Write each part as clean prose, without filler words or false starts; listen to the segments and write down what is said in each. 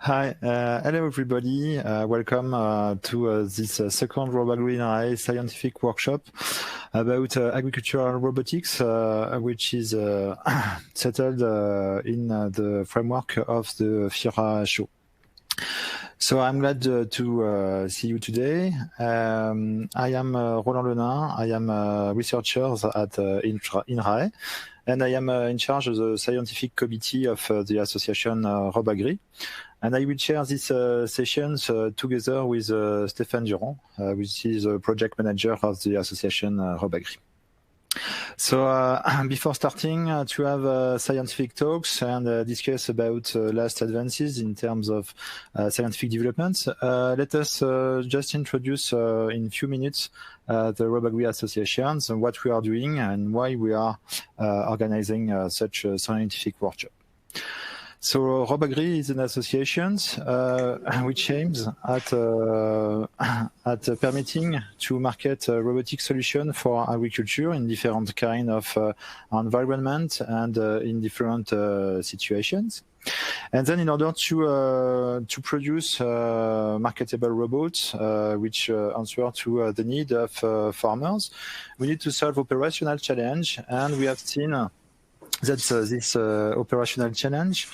Hello everybody. Welcome to this second RoboAgri INRAE scientific workshop about agricultural robotics, which is settled in the framework of the FIRA show. So I'm glad to see you today. I am Roland Lenain. I am a researcher at INRAE, and I am in charge of the scientific committee of the association RoboAgri. And I will share these sessions together with Stéphane Durand, which is a project manager of the association RoboAgri. So before starting to have scientific talks and discuss about last advances in terms of scientific developments, let us just introduce in a few minutes the RoboAgri associations and what we are doing and why we are organizing such a scientific workshop. So RoboAgri is an association which aims at permitting to market robotic solutions for agriculture in different kind of environment and in different situations. And then in order to produce marketable robots which answer to the need of farmers, we need to solve operational challenge, and we have seen that this operational challenge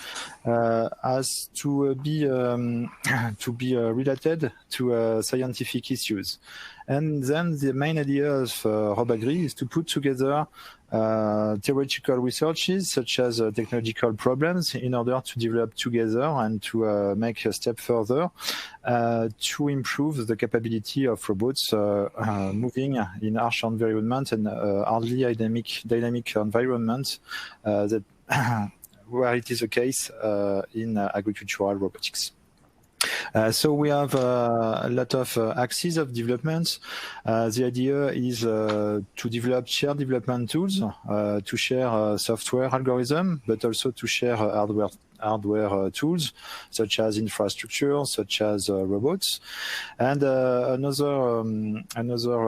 has to be related to scientific issues. And then the main idea of RoboAgri is to put together theoretical researches such as technological problems in order to develop together and to make a step further to improve the capability of robots moving in harsh environment and hardly dynamic environment that where it is the case in agricultural robotics. So we have a lot of axes of development. The idea is to develop shared development tools, to share software algorithm, but also to share hardware tools such as infrastructure, such as robots. And another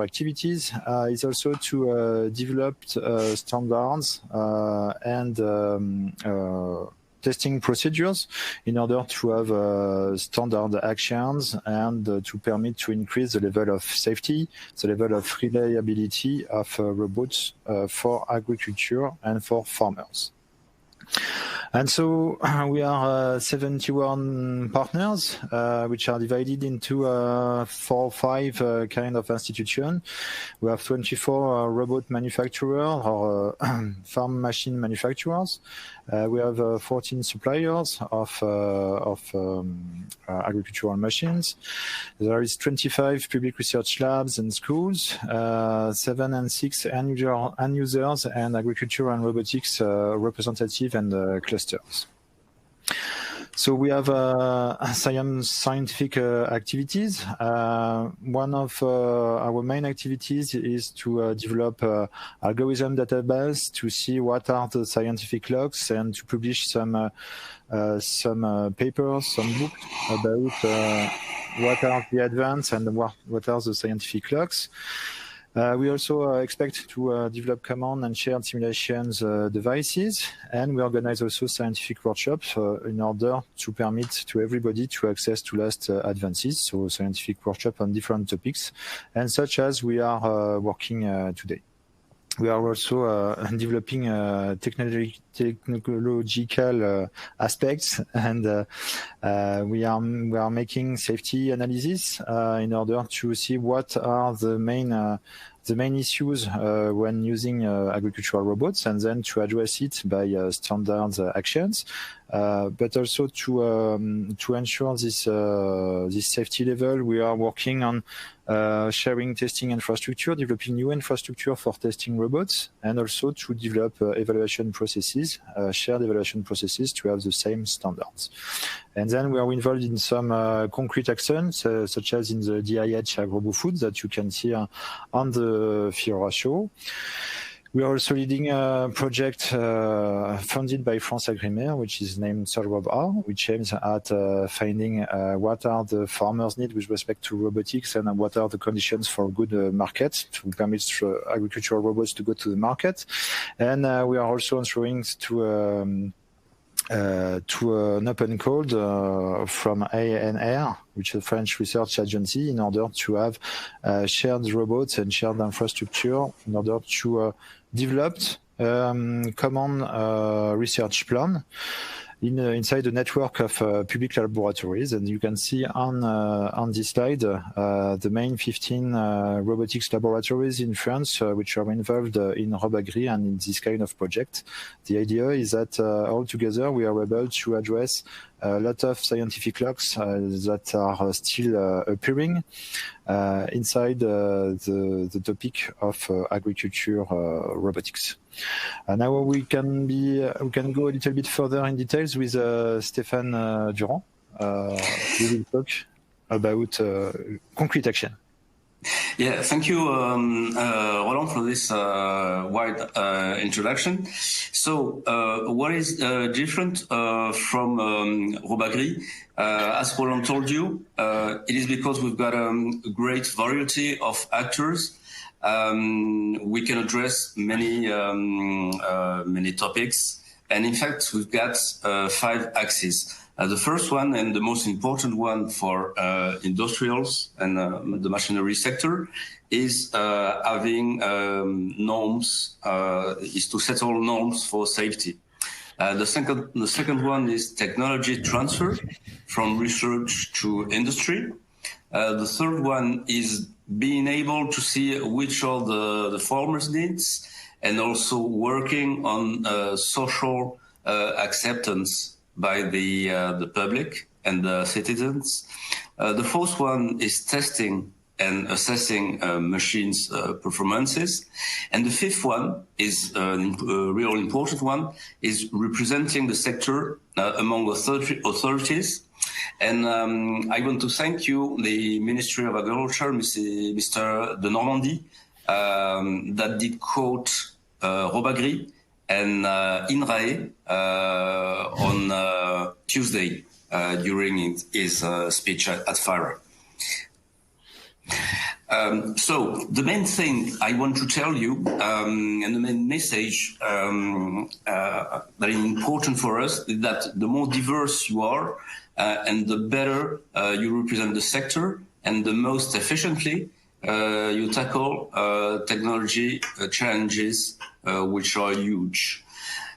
activities is also to develop standards and testing procedures in order to have standard actions and to permit to increase the level of safety, the level of reliability of robots for agriculture and for farmers. And so we are 71 partners, which are divided into 4 or 5 kind of institutions. We have 24 robot manufacturers or farm machine manufacturers. We have 14 suppliers of agricultural machines. There is 25 public research labs and schools, 7 and 6 end users and agriculture and robotics representative and clusters. So we have scientific activities. One of our main activities is to develop algorithm database to see what are the scientific logs and to publish some papers, some books about what are the advances and what are the scientific logs. We also expect to develop common and shared simulations devices, and we organize also scientific workshops in order to permit to everybody to access to last advances, so scientific workshop on different topics, and such as we are working today. We are also developing technological aspects, and we are making safety analysis in order to see what are the main issues when using agricultural robots, and then to address it by standard actions, but also to ensure this safety level. We are working on sharing testing infrastructure, developing new infrastructure for testing robots, and also to develop evaluation processes, shared evaluation processes to have the same standards. And then we are involved in some concrete actions, such as in the DIH AgroBoFood that you can see on the FIRA show. We are also leading a project funded by France Agrimaire, which is named SolRob, which aims at finding what are the farmers' needs with respect to robotics and what are the conditions for good market to permit agricultural robots to go to the market. And we are also answering to to an open code from ANR, which is a French research agency, in order to have shared robots and shared infrastructure in order to develop common research plan inside a network of public laboratories. And you can see on this slide the main 15 robotics laboratories in France which are involved in Robagri and in this kind of project. The idea is that all together we are able to address a lot of scientific logs that are still appearing inside the topic of agriculture robotics. Now we can go a little bit further in details with Stéphane Durand. We will talk about concrete action. Yeah, thank you, Roland, for this wide introduction. So, what is different from Robagri? As Roland told you, it is because we've got a great variety of actors. We can address many topics, and in fact, we've got 5 axes. The first one, and the most important one for industrials and the machinery sector, is having norms, is to settle norms for safety. The second one is technology transfer from research to industry. The third one is being able to see which are the farmers' needs, and also working on social acceptance by the public and the citizens. The fourth one is testing and assessing machines' performances. And the fifth one is a real important one, is representing the sector among authorities. And I want to thank you, the Ministry of Agriculture, Mr. de Normandie, that did quote Robagri and INRAE on Tuesday during his speech at FARA. So the main thing I want to tell you, and the main message that is important for us, is that the more diverse you are, and the better you represent the sector, and the most efficiently you tackle technology challenges, which are huge.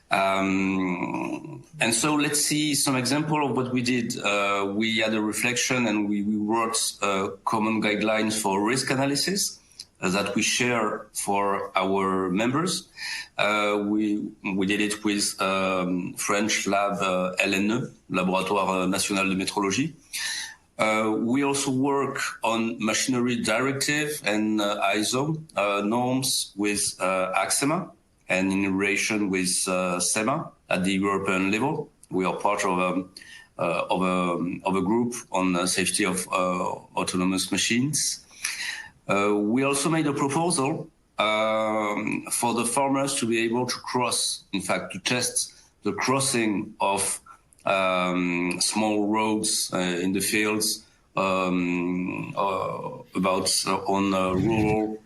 And so let's see some example of what we did. We had a reflection, and we wrote common guidelines for risk analysis that we share for our members. We did it with French lab LNE, Laboratoire National de Métrologie. We also work on machinery directive and ISO norms with AXEMA, and in relation with SEMA at the European level. We are part of a group on the safety of autonomous machines. We also made a proposal for the farmers to be able to cross, in fact, to test the crossing of small roads in the fields, on rural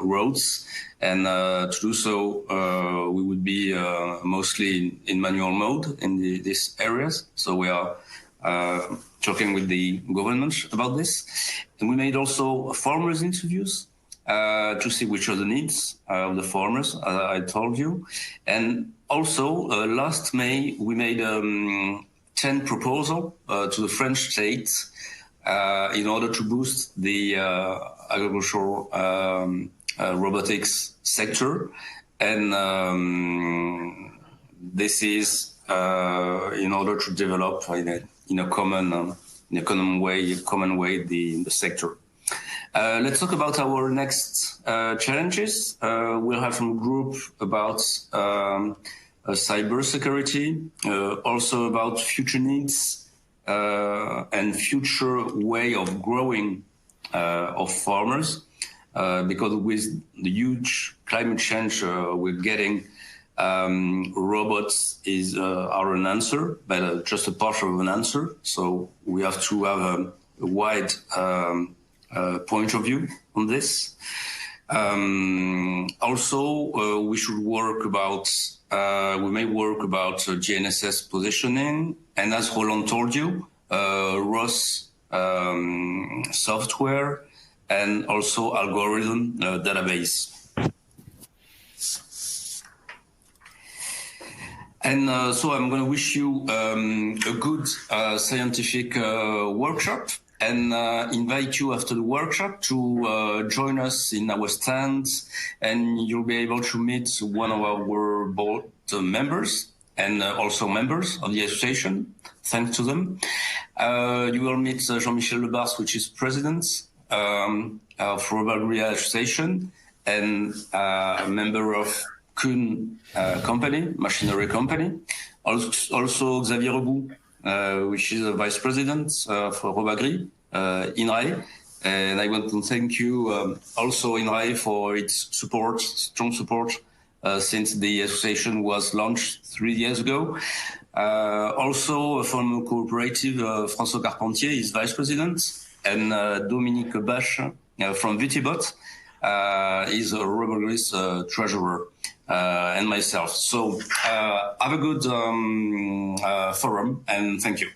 roads, and to do so we would be mostly in manual mode in these areas. So we are talking with the government about this, and we made also farmers interviews to see which are the needs of the farmers, I told you. And also last May we made 10 proposal to the French state in order to boost the agricultural robotics sector, and this is in order to develop in a common way the sector. Let's talk about our next challenges. We'll have some group about cybersecurity, also about future needs and future way of growing of farmers, because with the huge climate change we're getting, robots are an answer, but just a part of an answer. So we have to have a wide point of view on this. Also, we should work about, we may work about GNSS positioning, and as Roland told you, ROS software, and also algorithm database. And so I'm going to wish you a good scientific workshop, and invite you after the workshop to join us in our stands, and you'll be able to meet one of our board members and also members of the association. Thanks to them. You will meet Jean-Michel Lebars, which is president of Robagri Association and a member of Kuhn company, machinery company. Also Xavier Rebout, which is a vice president for Robagri, INRAE. And I want to thank you also INRAE for its support, strong support, since the association was launched 3 years ago. Also from cooperative, François Carpentier is vice president, and Dominique Bache from Vitibot is Robagri's treasurer. And myself. So have a good forum, and thank you.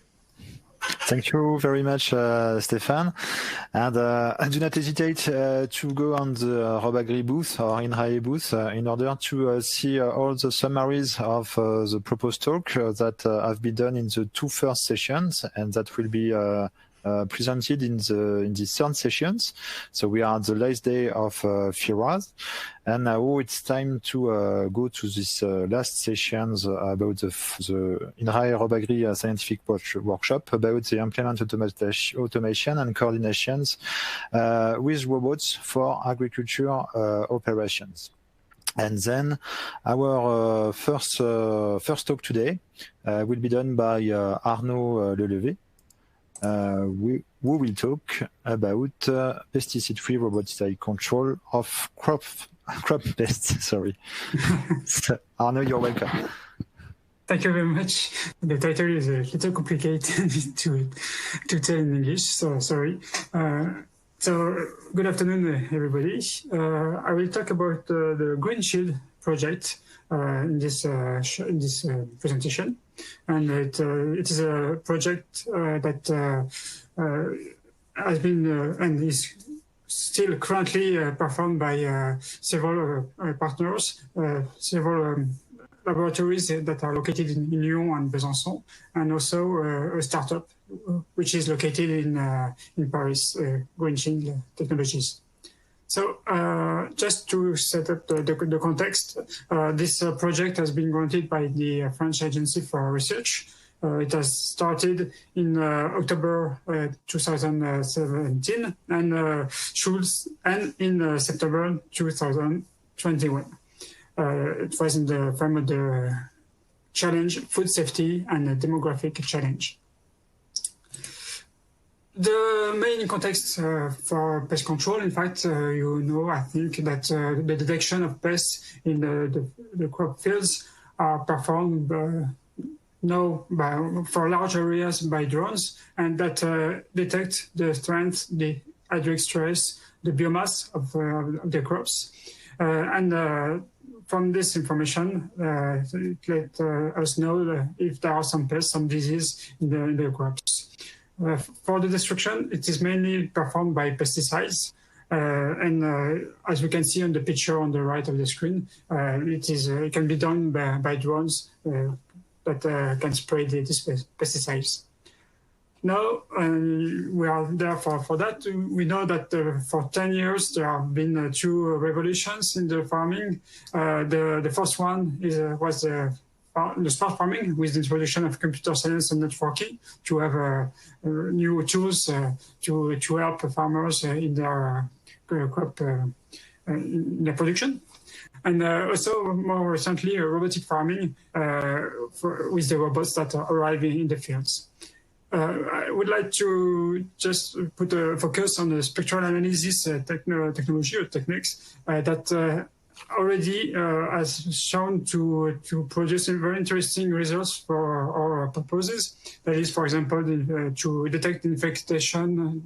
Thank you very much, Stéphane. And do not hesitate to go on the Robagri booth or INRAE booth in order to see all the summaries of the proposed talk that have been done in the 2 first sessions, and that will be presented in the third sessions. So we are at the last day of FIRAS, and now it's time to go to this last sessions about the INRAE Robagri scientific workshop about the implement automation and coordinations with robots for agriculture operations. And then our first talk today will be done by Arnaud Lelevé, who will talk about pesticide-free robotic control of crop pests. Sorry. So, Arnaud, you're welcome. Thank you very much. The title is a little complicated to tell in English, so sorry. So good afternoon, everybody. I will talk about the Green Shield project in this presentation. And it is a project that has been and is still currently performed by several partners, several laboratories that are located in Lyon and Besançon, and also a startup which is located in Paris, Green Shield Technologies. So just to set up the context, this project has been granted by the French Agency for Research. It has started in October 2017 and should end in September 2021. It was in the frame of the challenge, food safety and the demographic challenge. The main context for pest control, in fact, you know, I think that the detection of pests in the crop fields are performed for large areas by drones, and that detect the strength, the hydric stress, the biomass of the crops. From this information, it let us know if there are some pests, some disease in the crops. For the destruction, it is mainly performed by pesticides. As we can see on the picture on the right of the screen, it can be done by drones that can spray these pesticides. Now, we are there for that. We know that for 10 years, there have been 2 revolutions in the farming. The first one was the smart farming, with the introduction of computer science and networking to have new tools to help farmers in their crop in their production. And also more recently, robotic farming with the robots that are arriving in the fields. I would like to just put a focus on the spectral analysis technology or techniques that already has shown to produce very interesting results for our purposes. That is, for example, to detect infestation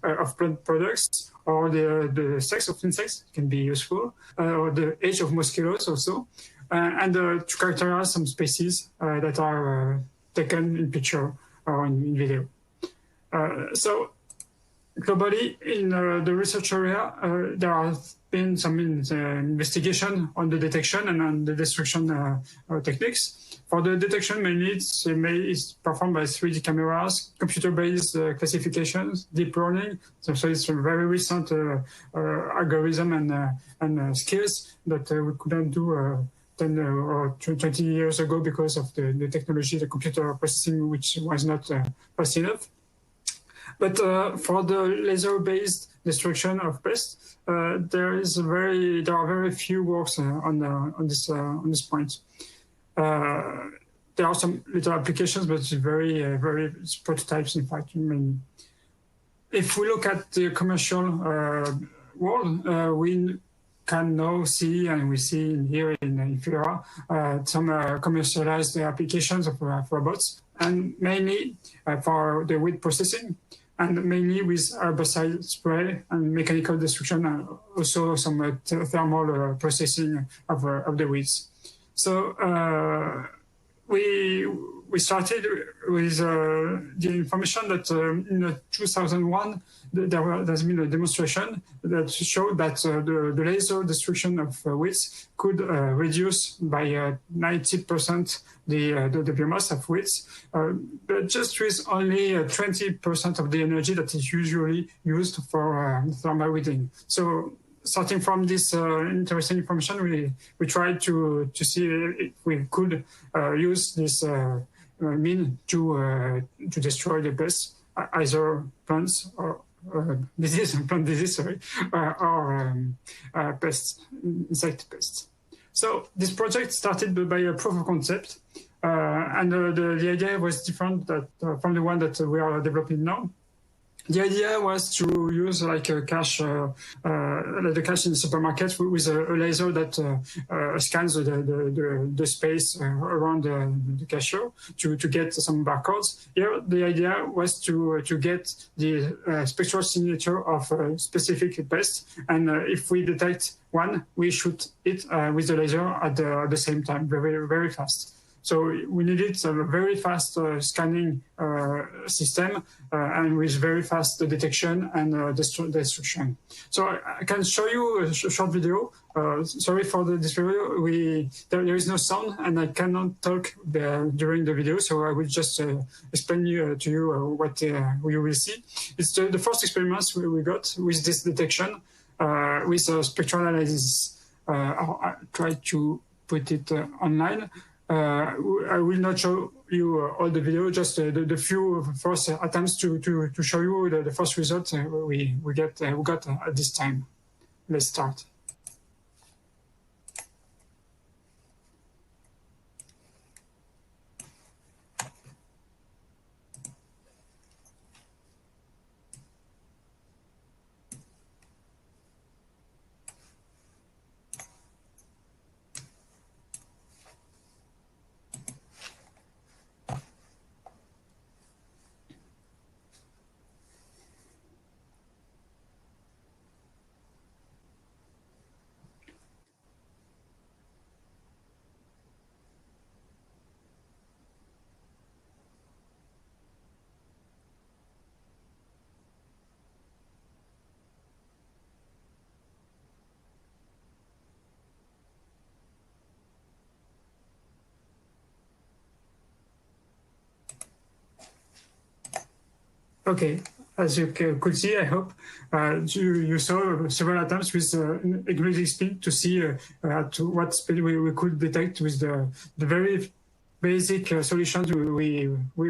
of plant products, or the sex of insects can be useful, or the age of mosquitoes also, and to characterize some species that are taken in picture or in video. So globally, in the research area, there have been some investigation on the detection and on the destruction techniques. For the detection, mainly it's performed by 3D cameras, computer-based classifications, deep learning. So it's a very recent algorithm and skills that we couldn't do 10 or 20 years ago because of the technology, the computer processing, which was not fast enough. But for the laser-based destruction of pests, there are very few works on this point. There are some little applications, but it's very prototypes, in fact. If we look at the commercial world, we can now see, and we see here in FIRA, some commercialized applications of robots, and mainly for the weed processing, and mainly with herbicide spray and mechanical destruction, and also some thermal processing of the weeds. So we started with the information that in 2001 there's been a demonstration that showed that the laser destruction of weeds could reduce by 90% the biomass of weeds, but just with only 20% of the energy that is usually used for thermal weeding. So starting from this interesting information, we tried to see if we could use this mean to destroy the pests, either plants or plant disease, or pests, insect pests. So this project started by a proof of concept, and the idea was different from the one that we are developing now. The idea was to use like a cash, the cash in the supermarket with a laser that scans the space around the cashier to get some barcodes. Here, the idea was to get the spectral signature of a specific pest, and if we detect one, we shoot it with the laser at the same time, very fast. So we needed a very fast scanning system and with very fast detection and destruction. So I can show you a short video. Sorry for this video. There is no sound and I cannot talk during the video. So I will just explain to you what you will see. It's the first experiments we got with this detection with spectral analysis. I'll try to put it online. I will not show you all the video, just the few first attempts to show you the first result we got at this time. Let's start. Okay, as you could see, I hope you saw several attempts with increasing speed to see to what speed we could detect with the very basic solutions we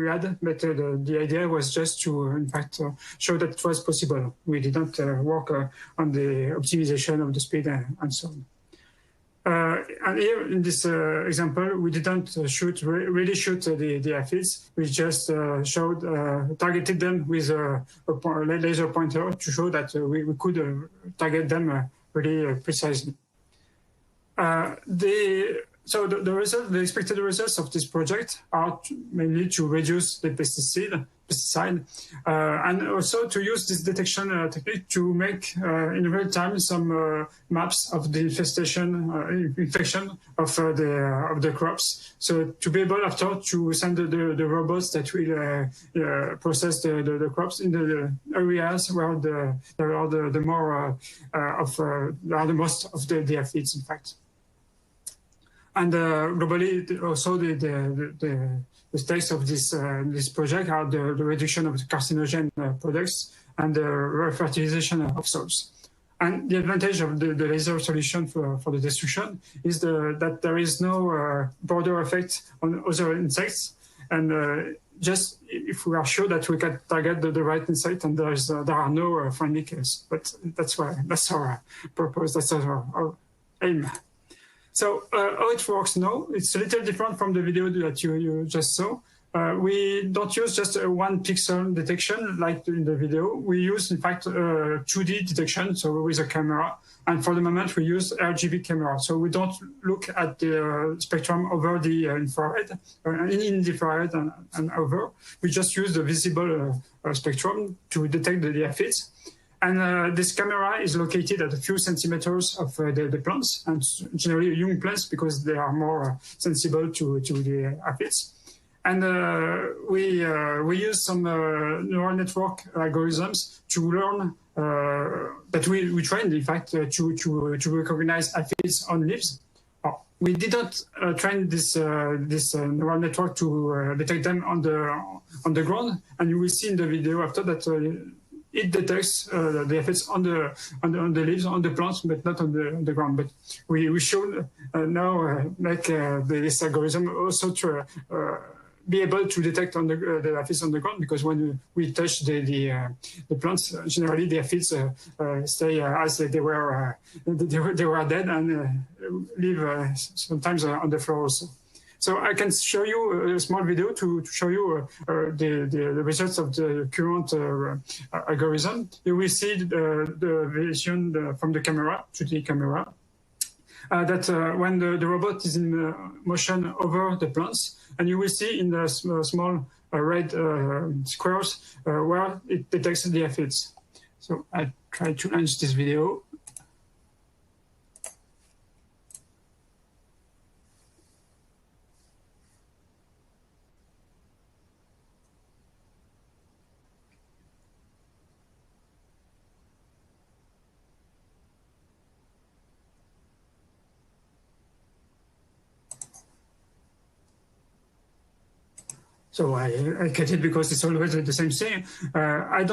had. But the idea was just to, in fact, show that it was possible. We didn't work on the optimization of the speed and so on. And here in this example, we didn't really shoot the aphids. We just targeted them with a laser pointer to show that we could target them really precisely. So the expected results of this project are mainly to reduce the pesticide, and also to use this detection technique to make in real time some maps of the infection of the crops. So to be able after to send the robots that will process the crops in the areas where there are the most of the aphids, in fact. And globally, also the stakes of this project are the reduction of the carcinogen products and the refertilization of soils. And the advantage of the laser solution for the destruction is that there is no border effect on other insects, and just if we are sure that we can target the right insect, and there are no friendly kills. But that's our purpose. That's our aim. So how it works now, it's a little different from the video that you just saw. We don't use just a 1 pixel detection like in the video. We use, in fact, 2D detection, so with a camera. And for the moment, we use RGB camera. So we don't look at the spectrum over the infrared, in infrared and over. We just use the visible spectrum to detect the aphids. And this camera is located at a few centimeters of the plants, and generally young plants because they are more sensible to the aphids. And we use some neural network algorithms to learn that we trained, in fact, to recognize aphids on leaves. We did not train this neural network to detect them on the ground, and you will see in the video after that. It detects the aphids on the leaves, on the plants, but not on the ground. But we should now make this algorithm also to be able to detect on the aphids on the ground, because when we touch the plants, generally the aphids stay as they were dead and live sometimes on the floor also. So I can show you a small video to show you the results of the current algorithm. You will see the vision from the camera to the camera. That when the robot is in motion over the plants, and you will see in the small red squares where it detects the aphids. So I try to launch this video. So I cut it because it's always the same thing. We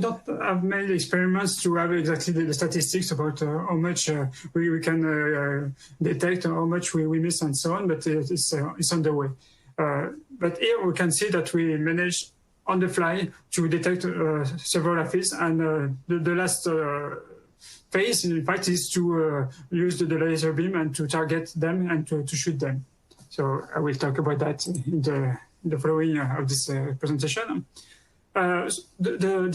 don't have many experiments to have exactly the statistics about how much we can detect, how much we miss, and so on. But it's on the way. But here we can see that we managed on the fly to detect several aphids, and the last phase, in fact, is to use the laser beam and to target them and to shoot them. So I will talk about that in the following of this presentation. The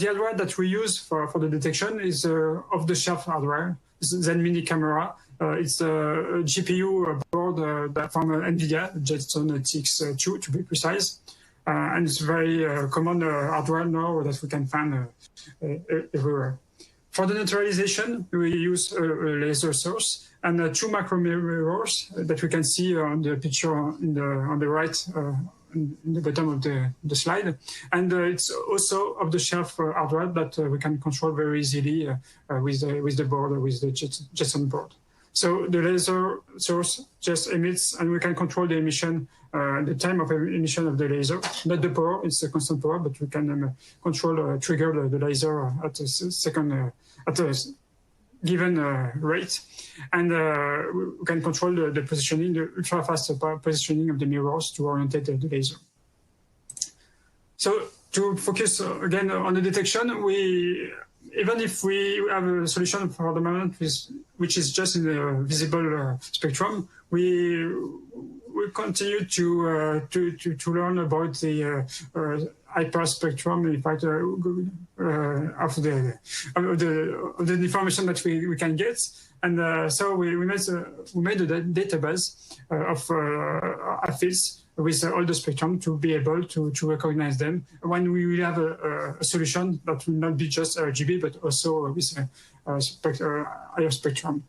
hardware that we use for the detection is off-the-shelf hardware. It's Zenmini camera. It's a GPU board from NVIDIA, Jetson TX2 to be precise. And it's very common hardware now that we can find everywhere. For the neutralization, we use a laser source and 2 macro mirrors that we can see on the picture on the right, in the bottom of the slide. And it's also off-the-shelf hardware that we can control very easily with the board, with the Jetson board. So the laser source just emits, and we can control the emission, the time of emission of the laser, not the power, it's a constant power, but we can trigger the laser at a second, at a given rate. And we can control the positioning, the ultra-fast positioning of the mirrors to orientate the laser. So to focus again on the detection, even if we have a solution for the moment which is just in the visible spectrum, we continue to learn about the hyperspectrum, in fact, of the information that we can get. And so we made a database of aphids with all the spectrum to be able to recognize them when we will have a solution that will not be just RGB, but also with higher spectrum.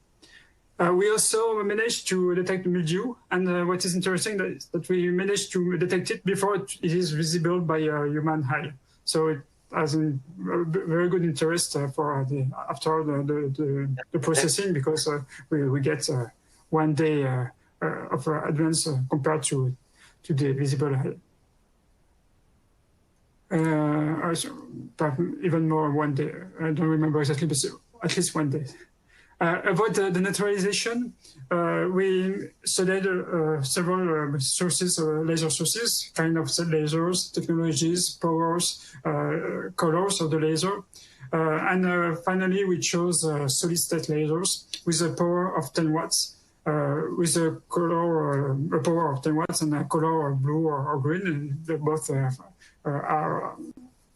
We also managed to detect mildew, and what is interesting is that we managed to detect it before it is visible by a human eye. So it has a very good interest for after the processing, because we get 1 day of advance compared to the visible eye. Even more 1 day. I don't remember exactly, but at least 1 day. About the naturalization, we studied several sources, laser sources, kind of lasers, technologies, powers, colors of the laser. And finally, we chose solid-state lasers with a power of 10 watts, with a color, a power of 10 watts and a color of blue or green, and they both are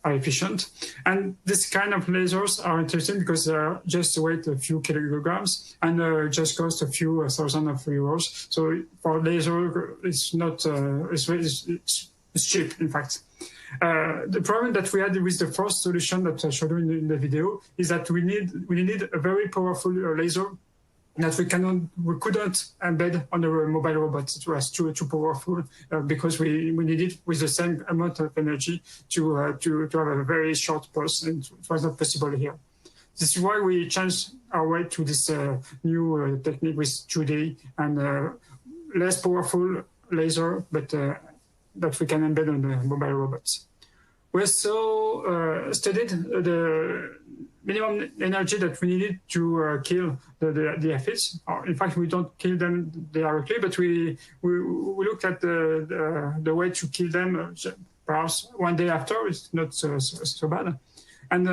efficient. And this kind of lasers are interesting because they just weigh a few kilograms and just cost a few thousand of euros. So for laser, it's not it's cheap, in fact. The problem that we had with the first solution that I showed you in the video is that we needed a very powerful laser that we couldn't embed on the mobile robot. It was too powerful because we needed with the same amount of energy to have a very short pulse, and it was not possible here. This is why we changed our way to this new technique with 2D and less powerful laser, but that we can embed on the mobile robots. We also studied the minimum energy that we needed to kill the aphids. In fact, we don't kill them directly, but we looked at the way to kill them perhaps 1 day after. It's not so bad. And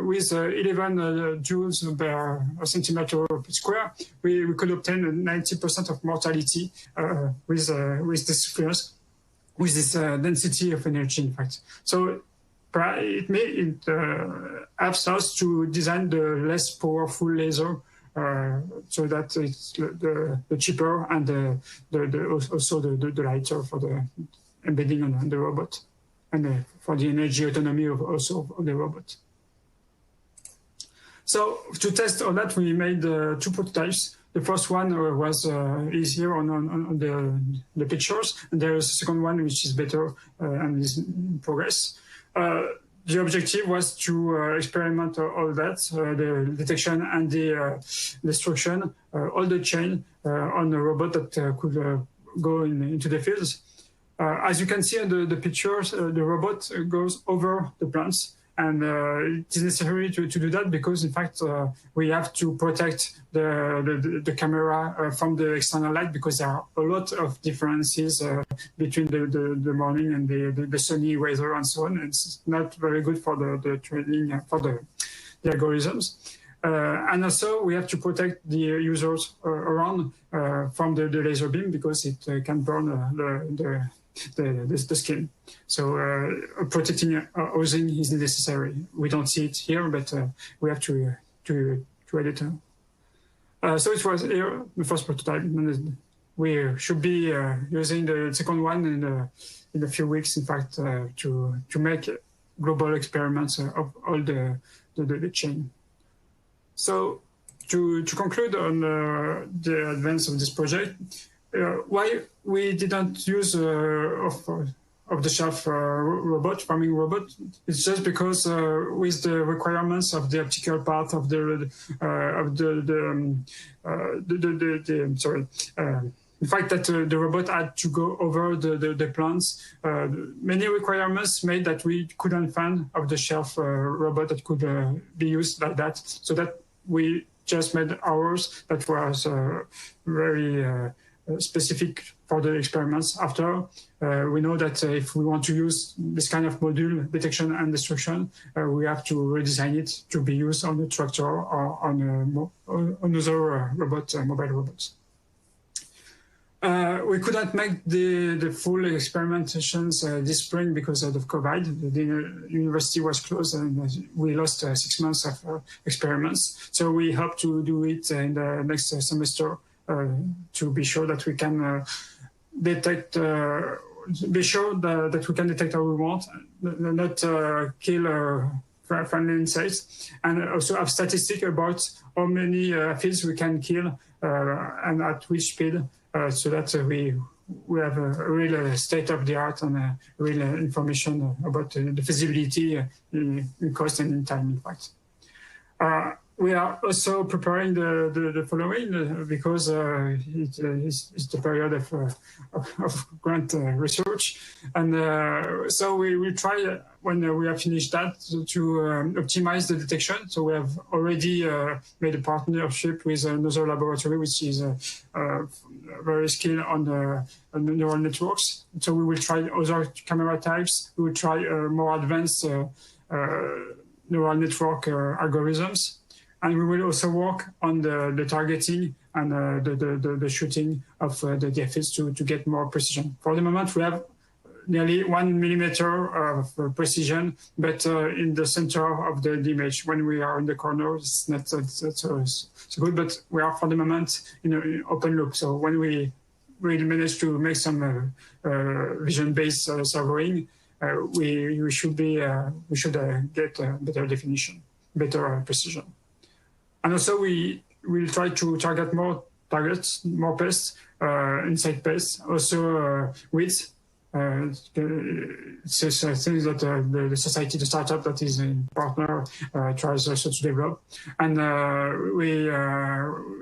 with 11 joules per centimeter square, we could obtain 90% of mortality with this flares, with this density of energy, in fact. So it helps us to design the less powerful laser so that it's the cheaper and also the lighter for the embedding on the robot, and for the energy autonomy of the robot. So to test all that, we made 2 prototypes. The first one is here on the pictures, and there is a second one which is better and is in progress. The objective was to experiment all that, the detection and the destruction, all the chain on a robot that could go into the fields. As you can see in the pictures, the robot goes over the plants. And it is necessary to do that because, in fact, we have to protect the camera from the external light, because there are a lot of differences between the morning and the sunny weather and so on. It's not very good for the training, for the algorithms. And also, we have to protect the users around from the laser beam, because it can burn the skin. So protecting housing is necessary. We don't see it here, but we have to edit. So it was here, the first prototype. And we should be using the second one in a few weeks, in fact, to make global experiments of all the chain. So to conclude on the advance of this project, why we didn't use off-the-shelf robot, farming robot? It's just because with the requirements of the optical part of the fact that the robot had to go over the plants, many requirements made that we couldn't find off-the-shelf robot that could be used like that. So that we just made ours that was very specific for the experiments. After, we know that if we want to use this kind of module, detection and destruction, we have to redesign it to be used on a tractor or on another robot, mobile robots. We couldn't make the full experimentations this spring because of COVID. The university was closed and we lost 6 months of experiments. So we hope to do it in the next semester to be sure that we can detect, be sure that we can detect how we want, not kill friendly insects, and also have statistics about how many aphids we can kill and at which speed. So that we have a real state-of-the-art and real information about the feasibility in cost and in time, in fact. We are also preparing the following because it's the period of grant research. And so we will try, when we have finished that, to optimize the detection. So we have already made a partnership with another laboratory, which is very skilled on the neural networks. So we will try other camera types. We will try more advanced neural network algorithms. And we will also work on the targeting and the shooting of the aphids to get more precision. For the moment, we have nearly 1 millimeter of precision, but in the center of the image, when we are in the corner, it's not so good, but we are for the moment in an open loop. So when we will manage to make some vision-based surveying, we should get better definition, better precision. And also we will try to target more targets, more pests, insect pests, also weeds. It's things that the society, the startup that is in partner tries also to develop. And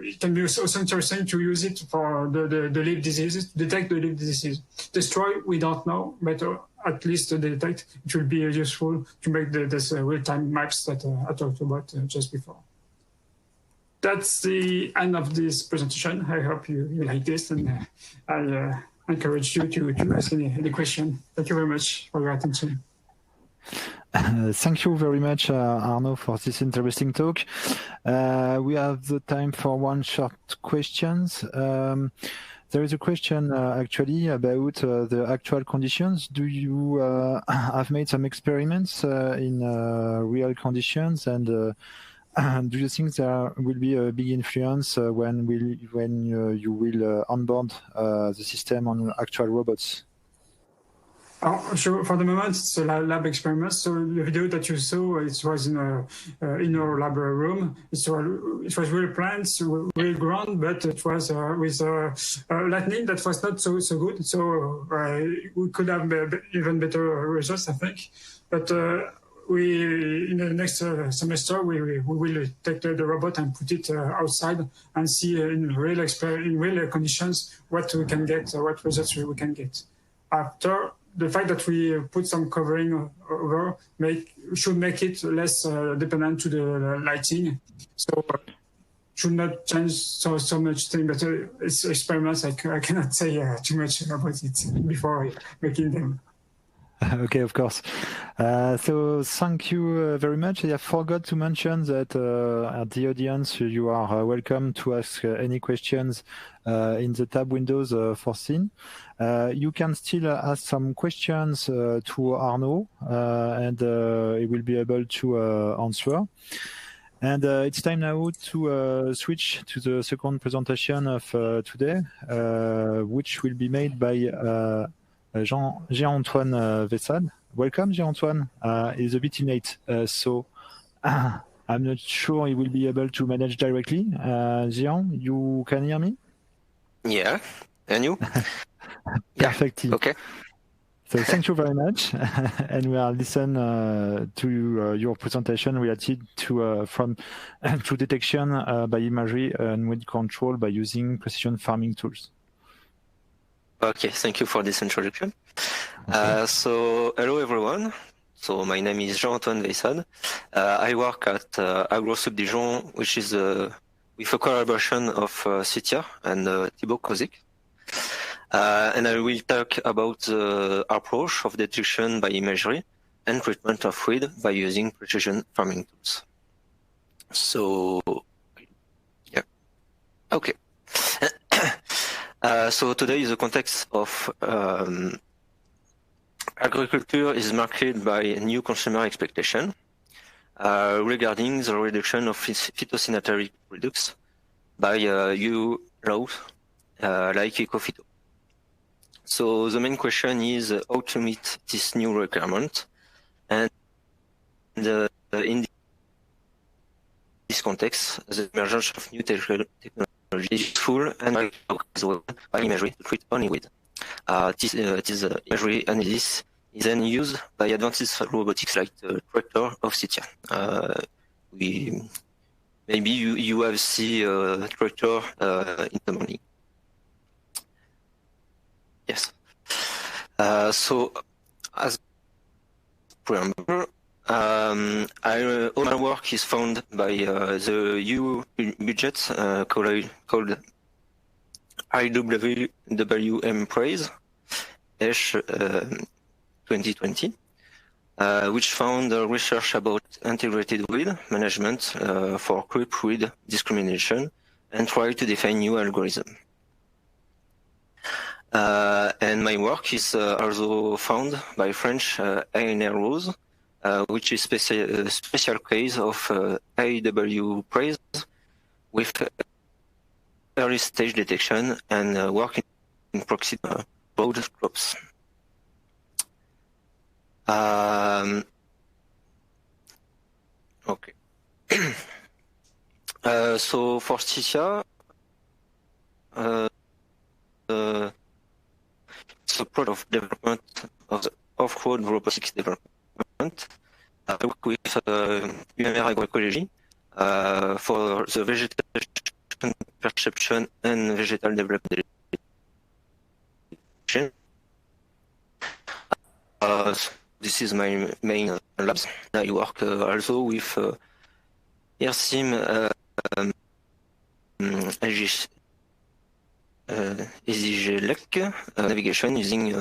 it can be also interesting to use it for the leaf diseases, to detect the leaf diseases. Destroy, we don't know, but at least to detect, it will be useful to make this real-time maps that I talked about just before. That's the end of this presentation. I hope you like this, and I encourage you to ask any question. Thank you very much for your attention. Thank you very much, Arnaud, for this interesting talk. We have the time for one short questions. There is a question actually about the actual conditions. Do you have made some experiments in real conditions, and do you think there will be a big influence when you will onboard the system on actual robots? Sure. For the moment, it's a lab experiment. So the video that you saw, it was in our lab room. It was really planned, really ground, but it was with lightning that was not so good. So we could have even better results, I think. But in the next semester, we will take the robot and put it outside and see in real conditions what we can get, what results we can get. After, the fact that we put some covering over should make it less dependent to the lighting. So should not change so much thing, but it's experiments. I cannot say too much about it before making them. Okay, of course. So thank you very much. I forgot to mention that at the audience, you are welcome to ask any questions in the tab windows foreseen. You can still ask some questions to Arnaud, and he will be able to answer. And it's time now to switch to the second presentation of today, which will be made by Jean-Antoine Vessade. Welcome, Jean-Antoine. He's a bit innate, so I'm not sure he will be able to manage directly. Jean, you can hear me? Yeah, and you? Perfect. Yeah. Okay. So thank you very much, and we will listen to your presentation related to detection by imagery and wind control by using precision farming tools. Okay, thank you for this introduction. Okay. So hello everyone. So my name is Jean-Antoine Vessade. I work at AgroSubDijon, which is with a collaboration of CITIA and Thibaut Kozik. And I will talk about the approach of detection by imagery and treatment of weed by using precision farming tools. So, yeah, okay. So today the context of agriculture is marked by new consumer expectation regarding the reduction of phytosanitary products by EU laws like EcoPhyto. So the main question is how to meet this new requirement, and in this context, the emergence of new technology is useful and as well by imagery to treat only weed. This imagery analysis is then used by advanced robotics like the tractor of CITIA. Maybe you have seen a tractor in the morning. Yes. So as preamble, all my work is funded by the EU budget called IWM Praise 2020, which found research about integrated weed management for crop weed discrimination and try to define new algorithm. And my work is also found by French ANR Rose, which is a special case of IW praise with early stage detection and work in proximity broad crops. Okay. So for CITIA, it's a product of development of the off-road robotics development. I work with UMR Agroecology for the vegetation perception and vegetal development. This is my main labs. I work also with ERSIM EasyGLEC navigation using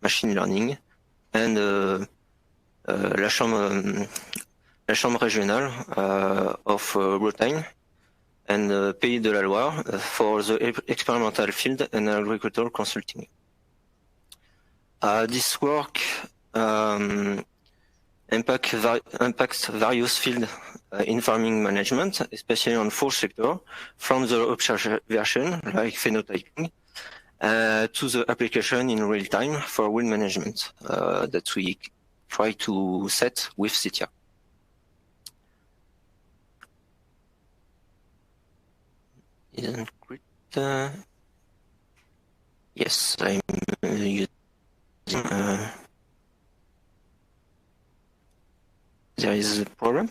machine learning and la chambre régionale of Bretagne and Pays de la Loire for the experimental field and agricultural consulting. This work impacts various fields in farming management, especially on four sectors, from the observation, like phenotyping, to the application in real time for weed management that we try to set with CITIA. Isn't great. Yes, I'm using. There is a problem.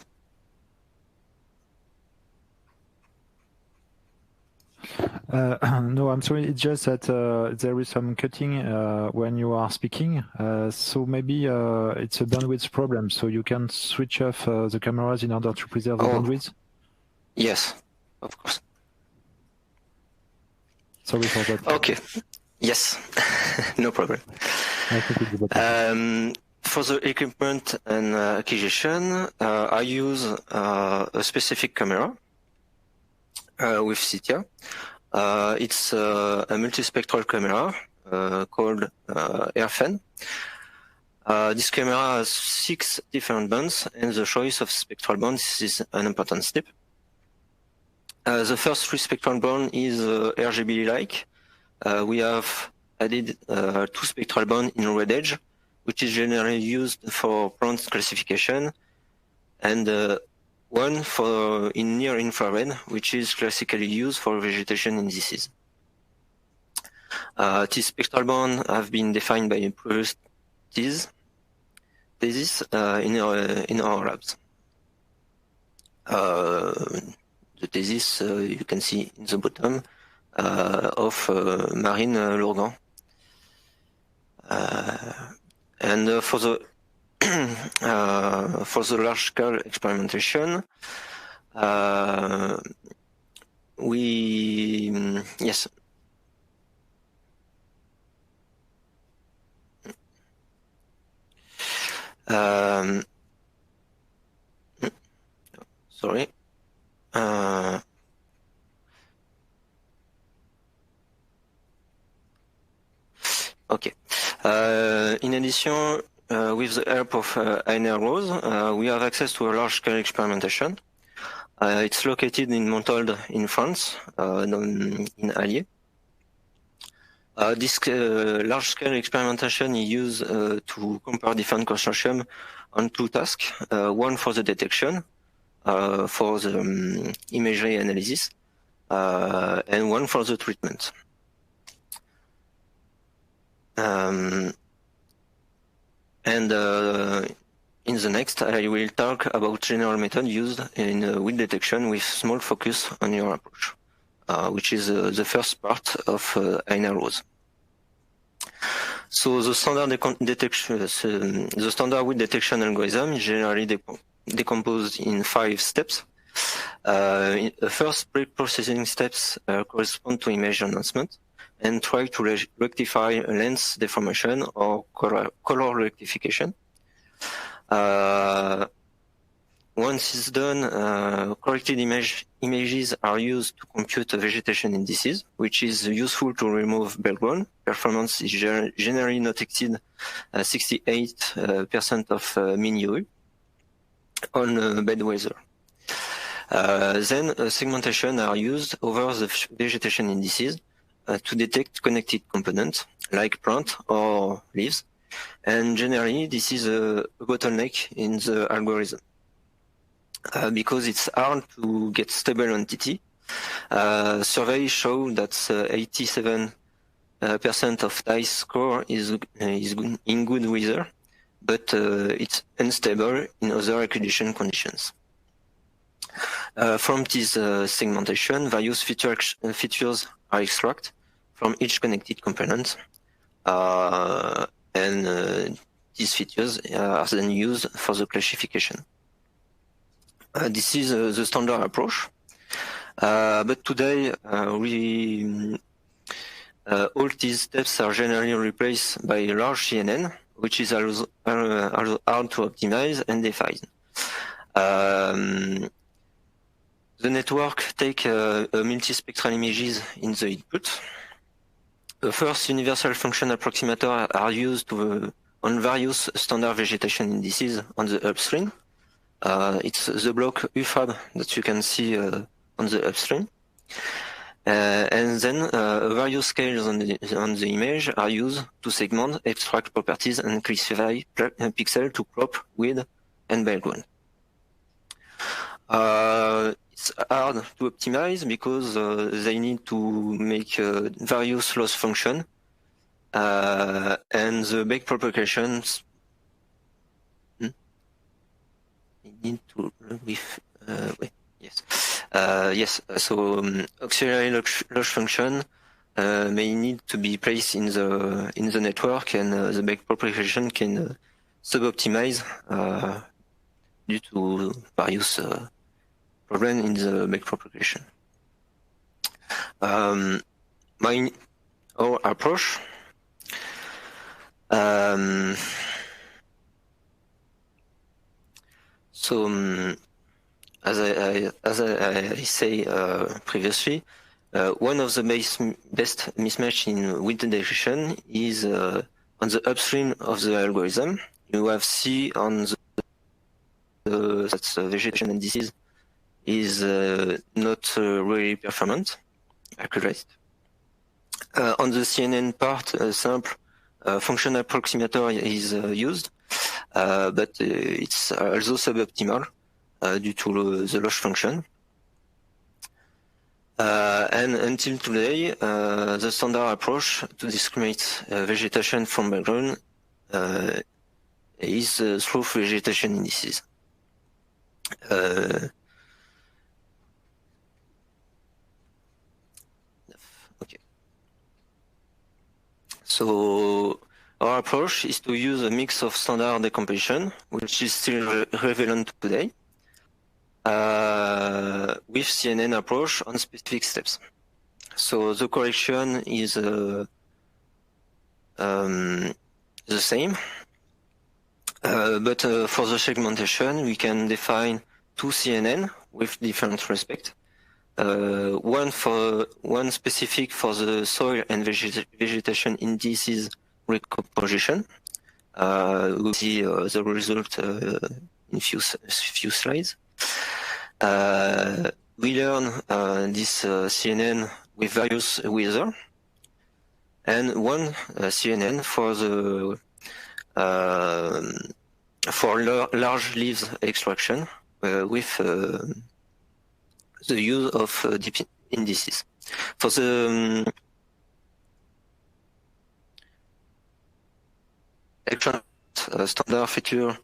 No, I'm sorry. It's just that there is some cutting when you are speaking. So maybe it's a bandwidth problem. So you can switch off the cameras in order to preserve the bandwidth? Yes, of course. Sorry for that. Okay. Yes, no problem. For the equipment and acquisition, I use a specific camera with CITIA. It's a multispectral camera called AirFan. This camera has 6 different bands, and the choice of spectral bands is an important step. The first 3 spectral band is RGB-like. We have added 2 spectral bands in red edge, which is generally used for plant classification, and 1 for in near infrared, which is classically used for vegetation indices. These spectral bands have been defined by previous thesis in our labs. The thesis you can see in the bottom of Marine Lourgan. And for the large scale experimentation, yes. Sorry. Okay. In addition, with the help of ANR-ROSE, we have access to a large-scale experimentation. It's located in Montauld in France, in Allier. This large-scale experimentation is used to compare different consortium on two tasks, one for the detection, for the imagery analysis, and one for the treatment. In the next, I will talk about general method used in wind detection with small focus on your approach, which is the first part of ANR-ROSE. So the standard the standard wind detection algorithm is generally decomposed in 5 steps. The first pre-processing steps correspond to image enhancement and try to rectify lens deformation or color rectification. Once it's done, corrected images are used to compute vegetation indices, which is useful to remove background. Performance is generally not exceed 68% of mean UV on bad weather. Then segmentation are used over the vegetation indices to detect connected components like plant or leaves. And generally, this is a bottleneck in the algorithm because it's hard to get stable entity. Surveys show that 87% of DICE score is in good weather, but it's unstable in other acquisition conditions. From this segmentation, various features are extracted from each connected component. And these features are then used for the classification. This is the standard approach, but today all these steps are generally replaced by a large CNN, which is hard to optimize and define. The network takes multispectral images in the input. The first universal function approximator are used on various standard vegetation indices on the upstream. It's the block UFAB that you can see on the upstream. And then various scales on the image are used to segment, extract properties, and classify pixels to crop, width, and background. It's hard to optimize because they need to make various loss function and the back propagations need to yes. So auxiliary loss function may need to be placed in the network, and the back propagation can sub-optimize due to various problem in the back propagation. Our approach as I say previously, one of the best mismatch in wind detection is on the upstream of the algorithm. You have C on that's vegetation indices is not really performant, accurate. On the CNN part, simple function approximator is used, but it's also suboptimal due to the loss function. And until today, the standard approach to discriminate vegetation from background is through vegetation indices. So our approach is to use a mix of standard decomposition, which is still relevant today, with CNN approach on specific steps. So the correction is the same, but for the segmentation, we can define 2 CNN with different respect. One specific for the soil and vegetation indices recomposition. We'll see the result in few slides. We learn this CNN with various weather, and one CNN for the large leaves extraction with the use of deep indices. For the standard feature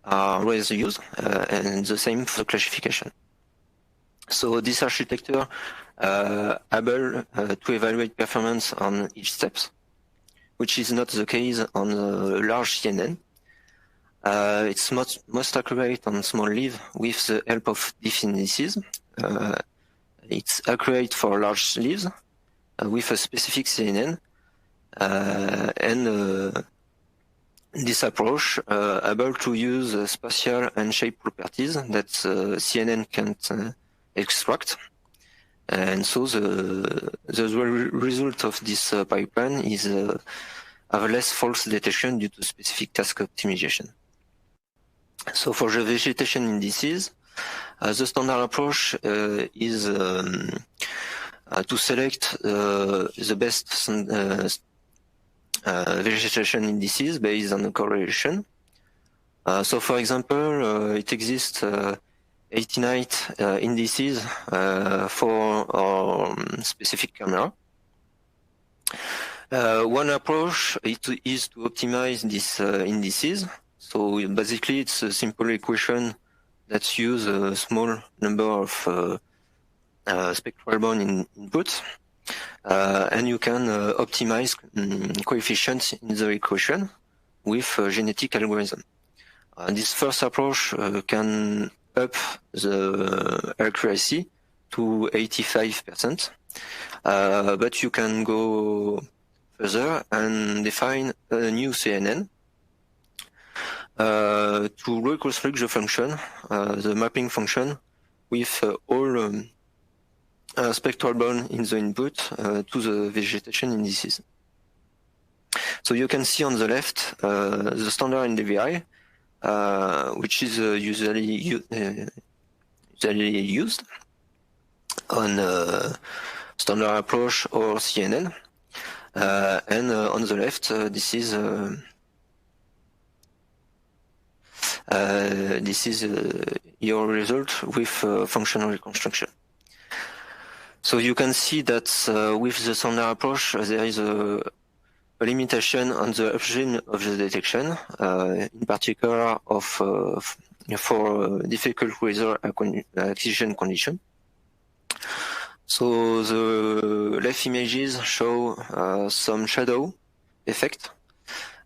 are always used, and the same for the classification. So this architecture able to evaluate performance on each step, which is not the case on the large CNN. It's most accurate on small leaf with the help of deep indices. It's accurate for large leaves with a specific CNN, and this approach able to use spatial and shape properties that CNN can't extract. And so the result of this pipeline is have less false detection due to specific task optimization. So for the vegetation indices, the standard approach is to select the best vegetation indices based on the correlation. So for example, it exists 89 indices for our specific camera. One approach is to optimize these indices. So basically it's a simple equation that uses a small number of spectral band inputs. And you can optimize coefficients in the equation with a genetic algorithm. This first approach can up the accuracy to 85%, but you can go further and define a new CNN to reconstruct the function, the mapping function, with all spectral band in the input to the vegetation indices. So you can see on the left the standard NDVI, which is usually used on standard approach or CNN, and on the left this is your result with functional reconstruction. So you can see that with the standard approach there is a limitation on the upstream of the detection, in particular of for difficult weather acquisition condition. So the left images show some shadow effect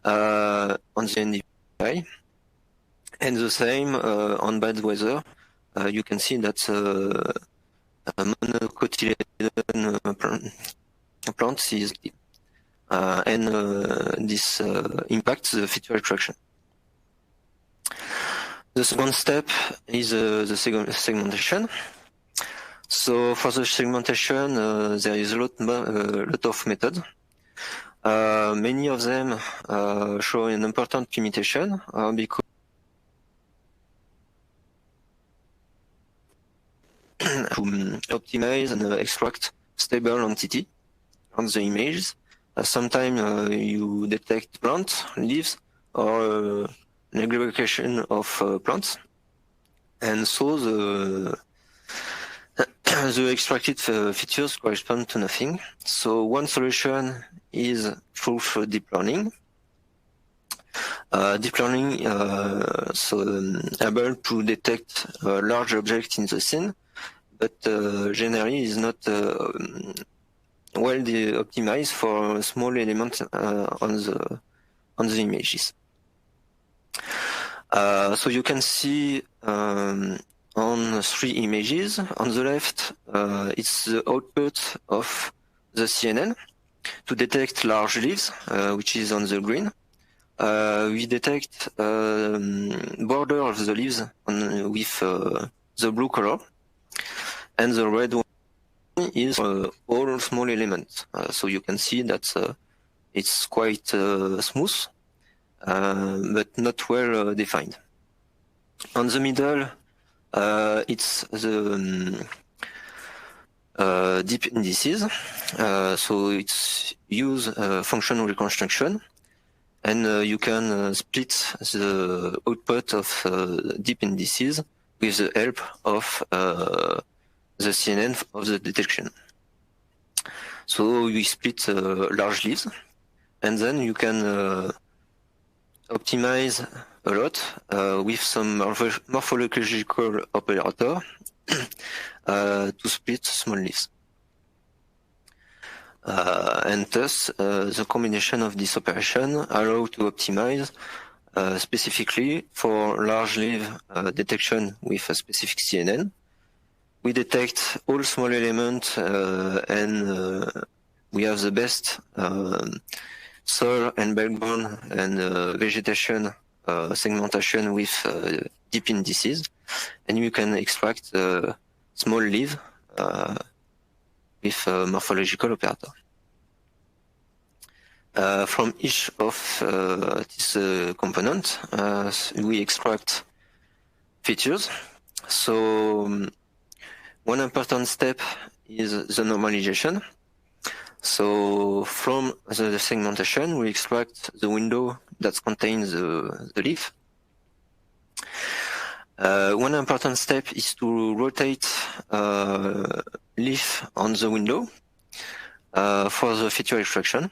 on the NDVI, and the same on bad weather. You can see that monocotyledon plants is and this impacts the feature extraction. The second step is the segmentation. So for the segmentation, there is a lot of methods. Many of them show an important limitation because to optimize and extract stable entity on the images. Sometimes you detect plant leaves or an aggregation of plants, and so the extracted features correspond to nothing. So one solution is through deep learning. Deep learning able to detect large objects in the scene, but generally is not well optimized for small elements on the images. So you can see on 3 images. On the left, it's the output of the CNN to detect large leaves, which is on the green. We detect border of the leaves with the blue color, and the red one is all small elements. So you can see that it's quite smooth, but not well defined. On the middle, it's the deep indices. So it's use function reconstruction, and you can split the output of deep indices with the help of the CNN of the detection. So we split large leaves, and then you can optimize a lot with some morphological operator to split small leaves. And thus, the combination of this operation allow to optimize specifically for large leaf detection with a specific CNN. We detect all small elements and we have the best soil and backbone and vegetation segmentation with deep indices, and you can extract small leaf with morphological operator. From each of this component, we extract features. So one important step is the normalization. So from the segmentation, we extract the window that contains the leaf. One important step is to rotate leaf on the window for the feature extraction.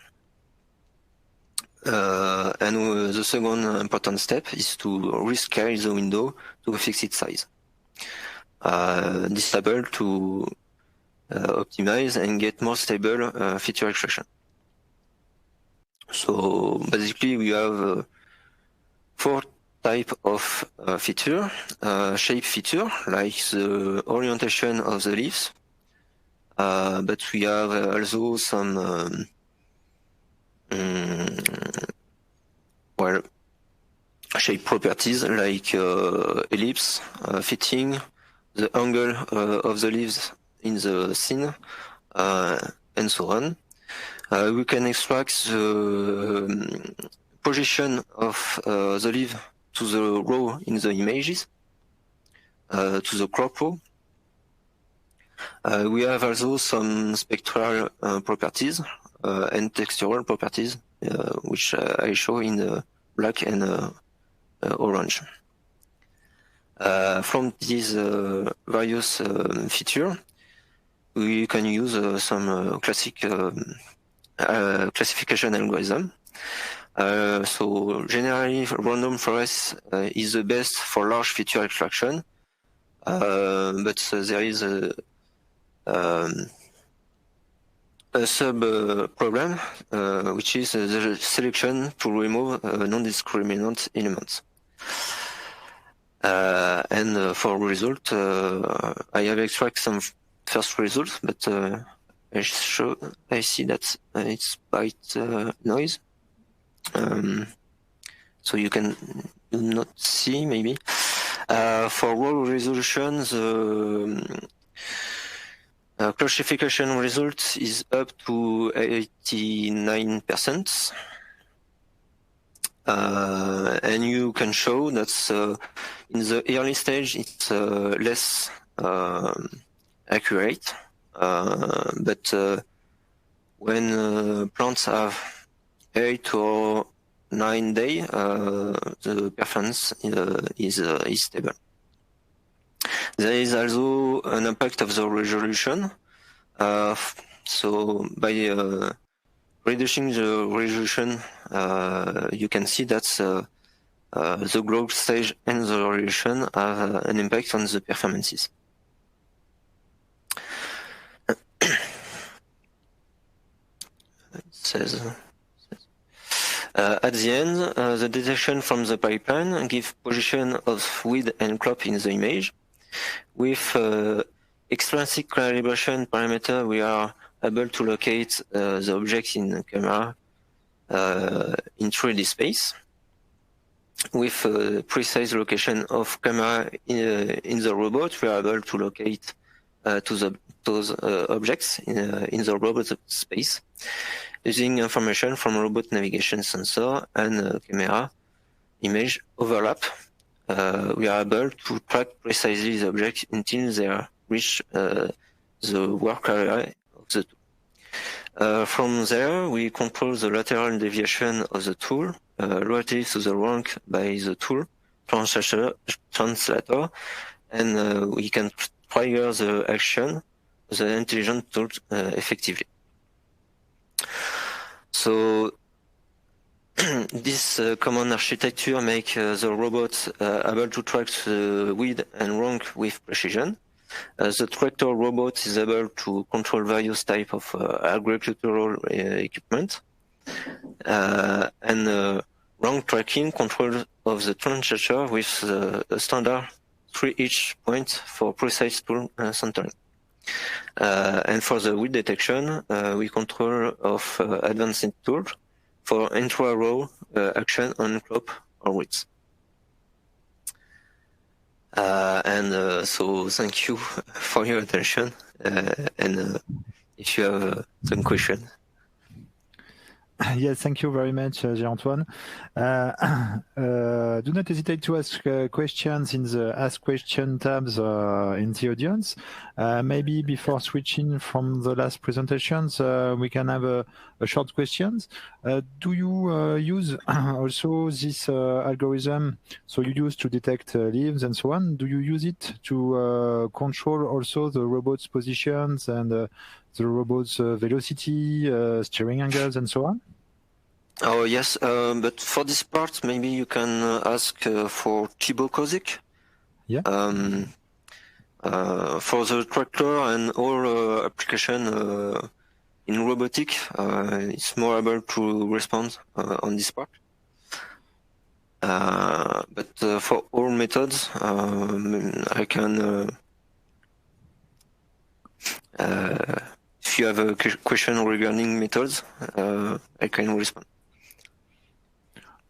And the second important step is to rescale the window to a fixed size. This is able to optimize and get more stable feature extraction. So basically we have 4 types of feature. Shape feature, like the orientation of the leaves, but we have also some well, shape properties like ellipse, fitting, the angle of the leaves in the scene, and so on. We can extract the position of the leaf to the row in the images, to the crop row. We have also some spectral properties and textural properties, which I show in the black and orange. From these various features, we can use some classic classification algorithm. So generally, random forest is the best for large feature extraction, but there is a sub problem, which is the selection to remove non-discriminant elements. And for result, I have extracted some first results, but I see that it's quite noise. So you can not see maybe. For raw resolution, the classification result is up to 89%. And you can show that in the early stage it's less accurate, but when plants have 8 or 9 days, the performance is stable. There is also an impact of the resolution. So by reducing the resolution, you can see that the growth stage and the resolution have an impact on the performances. It says, at the end, the detection from the pipeline gives position of weed and crop in the image. With extrinsic calibration parameter, we are able to locate the objects in the camera in 3D space. With precise location of camera in the robot, we are able to locate those objects in the robot space. using information from robot navigation sensor and camera image overlap. We are able to track precisely the object until they reach the work area of the tool. From there, we control the lateral deviation of the tool relative to the rank by the tool translator, and we can trigger the action of the intelligent tool effectively. So this common architecture makes the robot able to track the width and rank with precision. The tractor robot is able to control various types of agricultural equipment, and rank tracking control of the translator with a standard 3-each point for precise tool centering. And for the width detection, we control of advanced tools for intra-row action on crop or width. So thank you for your attention, and if you have some questions. Yes, thank you very much, Jean-Antoine. Do not hesitate to ask questions in the Ask Question tabs in the audience. Maybe before switching from the last presentations, we can have a short questions. Do you use also this algorithm, so you use to detect leaves and so on? Do you use it to control also the robot's positions and the robot's velocity, steering angles, and so on? Oh, yes, but for this part, maybe you can ask for Thibaut Kozik. Yeah. For the tractor and all application in robotic, it's more able to respond on this part. But for all methods, I can... if you have a question regarding methods, I can respond.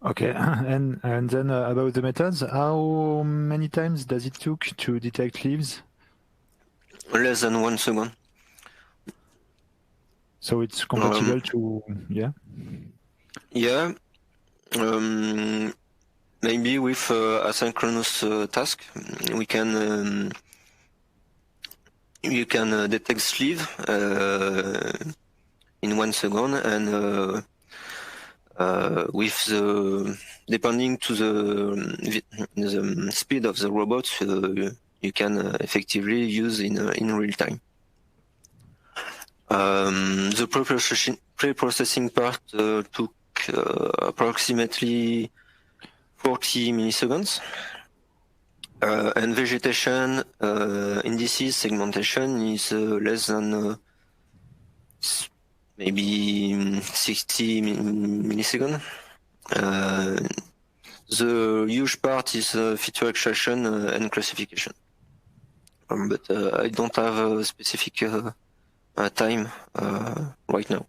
Okay, and then about the methods, how many times does it took to detect leaves? Less than 1 second. So it's compatible to, yeah? Yeah, maybe with asynchronous task, we can you can detect sleeve in 1 second, and with the depending to the speed of the robot, you can effectively use in real time. The pre-processing part took approximately 40 milliseconds. And vegetation indices segmentation is less than maybe 60 milliseconds. The huge part is feature extraction and classification. But I don't have a specific time right now.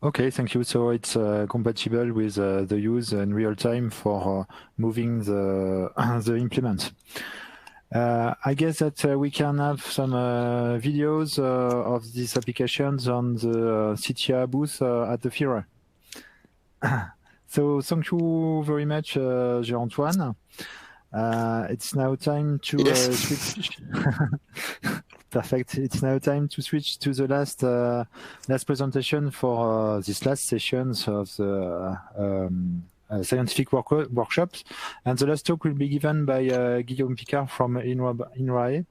Okay, thank you. So it's compatible with the use in real time for moving the implements. I guess that we can have some videos of these applications on the CETIA booth at the FIRA. So thank you very much, Jean-Antoine. It's now time to switch. Perfect. It's now time to switch to the last presentation for this last sessions of the scientific workshops. And the last talk will be given by Guillaume Picard from INRAE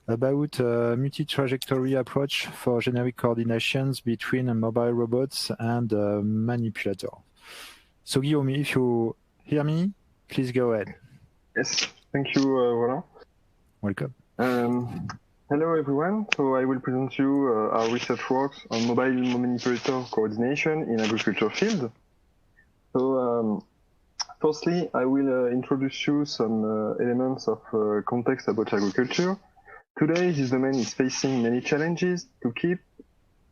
about a multi-trajectory approach for generic coordinations between mobile robots and manipulators. So Guillaume, if you hear me, please go ahead. Yes, thank you, Roland. Welcome. Hello everyone, so I will present you our research works on mobile manipulator coordination in agriculture field. So firstly, I will introduce you some elements of context about agriculture. Today, this domain is facing many challenges to keep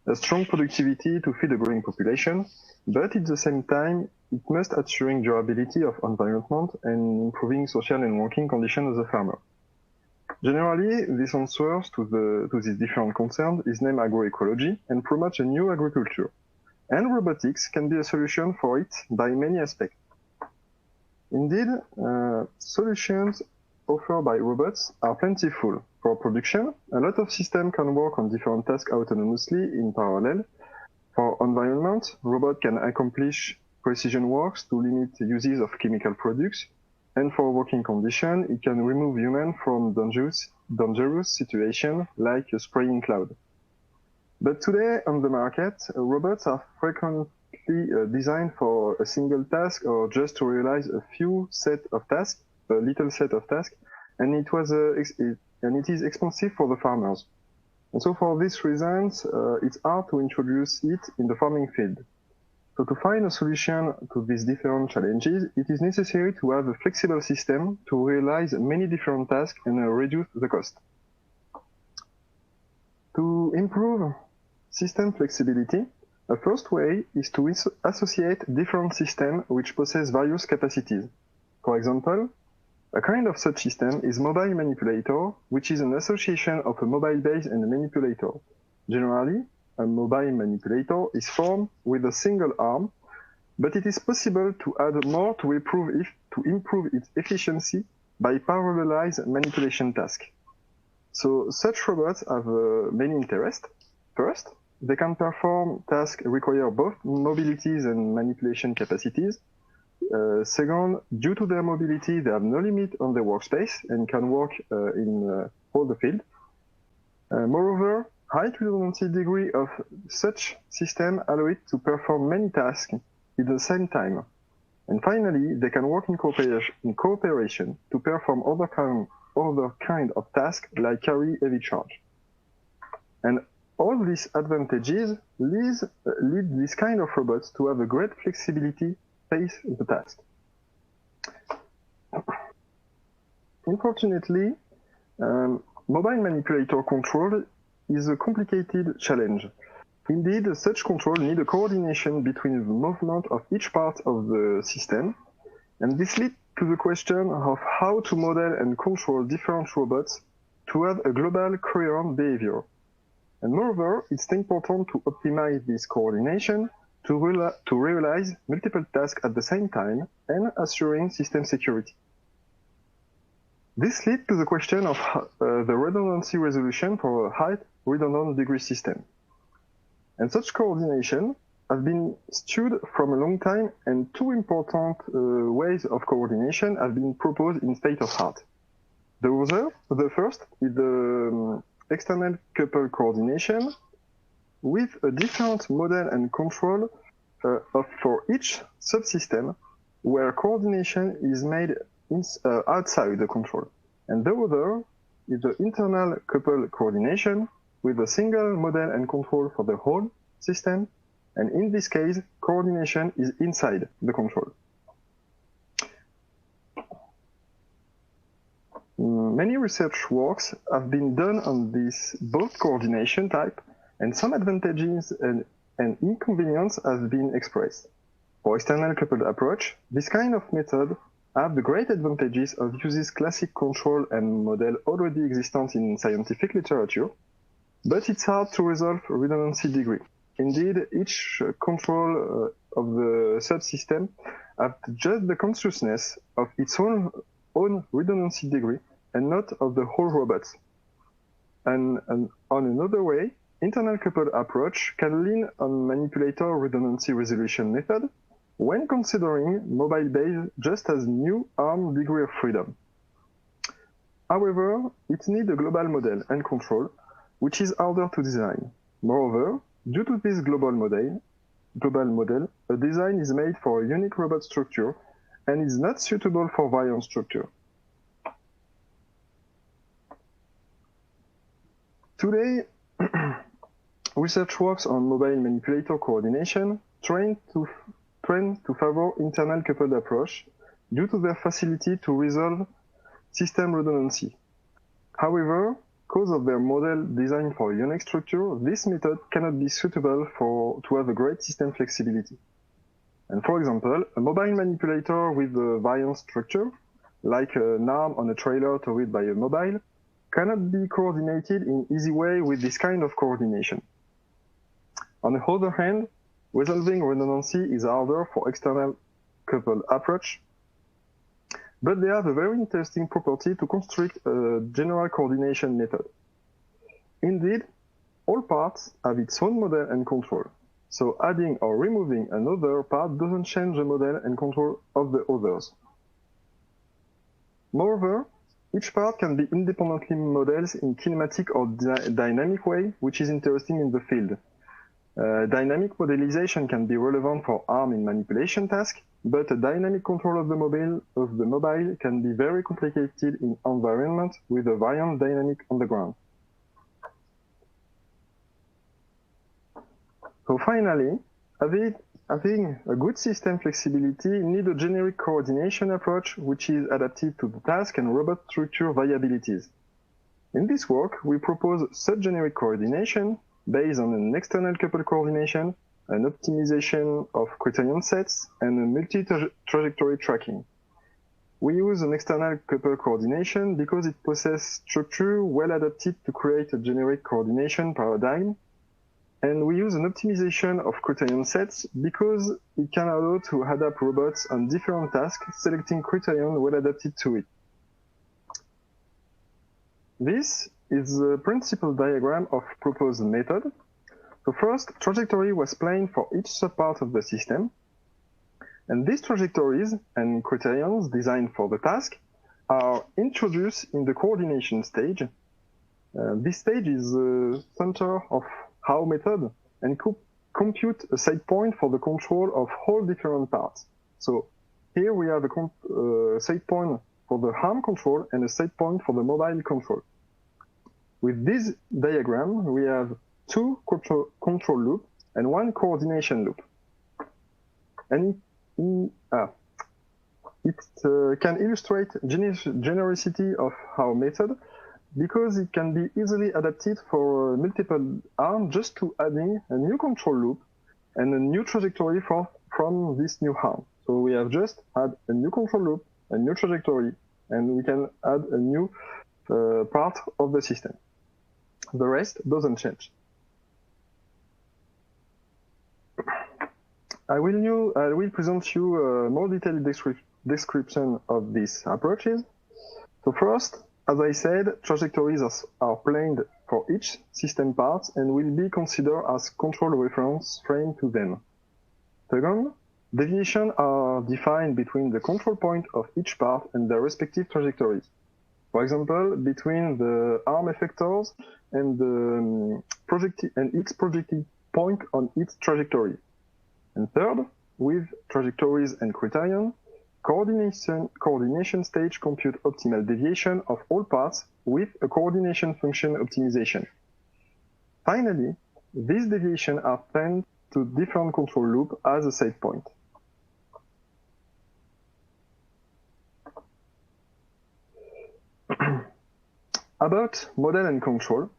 a strong productivity to feed a growing population, but at the same time, it must assuring durability of environment and improving social and working conditions of the farmer. Generally, this answers to these different concerns is named agroecology and promotes a new agriculture. And robotics can be a solution for it by many aspects. Indeed, solutions offered by robots are plentiful. For production, a lot of systems can work on different tasks autonomously in parallel. For environment, robots can accomplish precision works to limit uses of chemical products. And for working conditions, it can remove humans from dangerous situations like a spraying cloud. But today on the market, robots are frequently designed for a single task or just to realize a little set of tasks, and it is expensive for the farmers. And so for these reasons, it's hard to introduce it in the farming field. So to find a solution to these different challenges, it is necessary to have a flexible system to realize many different tasks and reduce the cost. To improve system flexibility, a first way is to associate different systems which possess various capacities. For example, a kind of such system is mobile manipulator, which is an association of a mobile base and a manipulator. Generally, a mobile manipulator is formed with a single arm, but it is possible to add more to improve its efficiency by parallelized manipulation tasks. So such robots have many interests. First, they can perform tasks require both mobilities and manipulation capacities. Second, due to their mobility, they have no limit on their workspace and can work in all the field. Moreover, high redundancy degree of such system allow it to perform many tasks at the same time. And finally, they can work in cooperation to perform other kind of tasks like carry heavy charge. And all these advantages lead this kind of robots to have a great flexibility face the task. Unfortunately, mobile manipulator control is a complicated challenge. Indeed, such control needs a coordination between the movement of each part of the system, and this leads to the question of how to model and control different robots to have a global coherent behavior. And moreover, it's important to optimize this coordination to realize multiple tasks at the same time and assuring system security. This leads to the question of the redundancy resolution for a high redundant degree system. And such coordination has been studied from a long time, and two important ways of coordination have been proposed in state of art. The first is the external couple coordination with a different model and control for each subsystem where coordination is made outside the control. And the other is the internal couple coordination with a single model and control for the whole system. And in this case, coordination is inside the control. Many research works have been done on this both coordination type, and some advantages and inconvenience have been expressed. For external coupled approach, this kind of method have the great advantages of uses classic control and model already existent in scientific literature, but it's hard to resolve redundancy degree. Indeed, each control of the subsystem has just the consciousness of its own redundancy degree and not of the whole robot. And on another way, internal coupled approach can lean on manipulator redundancy resolution method when considering mobile base just as new arm degree of freedom. However, it needs a global model and control, which is harder to design. Moreover, due to this global model, a design is made for a unique robot structure and is not suitable for variant structure. Today, research works on mobile manipulator coordination trend to favor internal coupled approach due to their facility to resolve system redundancy. However, because of their model designed for a unique structure, this method cannot be suitable to have a great system flexibility. And for example, a mobile manipulator with a variant structure, like an arm on a trailer towed by a mobile, cannot be coordinated in easy way with this kind of coordination. On the other hand, resolving redundancy is harder for external coupled approach, but they have a very interesting property to construct a general coordination method. Indeed, all parts have its own model and control, so adding or removing another part doesn't change the model and control of the others. Moreover, each part can be independently modeled in kinematic or dynamic way, which is interesting in the field. Dynamic modelization can be relevant for ARM in manipulation tasks, but a dynamic control of the mobile can be very complicated in environment with a variant dynamic on the ground. So finally, having a good system flexibility need a generic coordination approach which is adapted to the task and robot structure variabilities. In this work, we propose such generic coordination based on an external couple coordination, an optimization of criterion sets, and a multi-trajectory tracking. We use an external couple coordination because it possesses structure well adapted to create a generic coordination paradigm. And we use an optimization of criterion sets because it can allow to adapt robots on different tasks, selecting criterion well adapted to it. This is the principal diagram of proposed method. So first, trajectory was planned for each subpart of the system. And these trajectories and criterions designed for the task are introduced in the coordination stage. This stage is the center of how method and compute a set point for the control of all different parts. So here we have a set point for the ARM control and a set point for the mobile control. With this diagram, we have two control loops and one coordination loop. And it can illustrate genericity of our method because it can be easily adapted for multiple arms just to adding a new control loop and a new trajectory from this new arm. So we have just add a new control loop, a new trajectory, and we can add a new part of the system. The rest doesn't change. I will present you a more detailed description of these approaches. So first, as I said, trajectories are planned for each system part and will be considered as control reference frame to them. Second, deviations are defined between the control point of each part and their respective trajectories. For example, between the ARM effectors and the its projected point on its trajectory. And third, with trajectories and criterion, coordination stage compute optimal deviation of all parts with a coordination function optimization. Finally, these deviations are sent to different control loop as a set point. About model and control,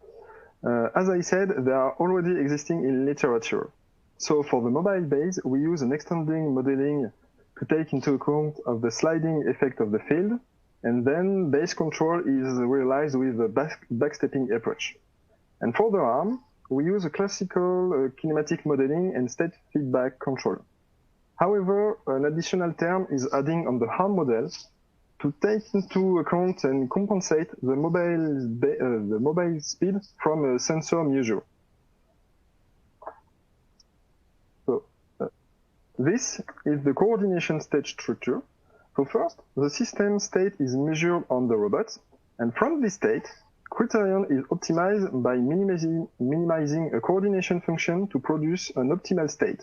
as I said, they are already existing in literature. So for the mobile base, we use an extending modeling to take into account of the sliding effect of the field, and then base control is realized with a backstepping approach. And for the ARM, we use a classical kinematic modeling and state feedback control. However, an additional term is adding on the ARM model to take into account and compensate the mobile speed from a sensor measure. This is the coordination state structure. So first, the system state is measured on the robot, and from this state, criterion is optimized by minimizing a coordination function to produce an optimal state.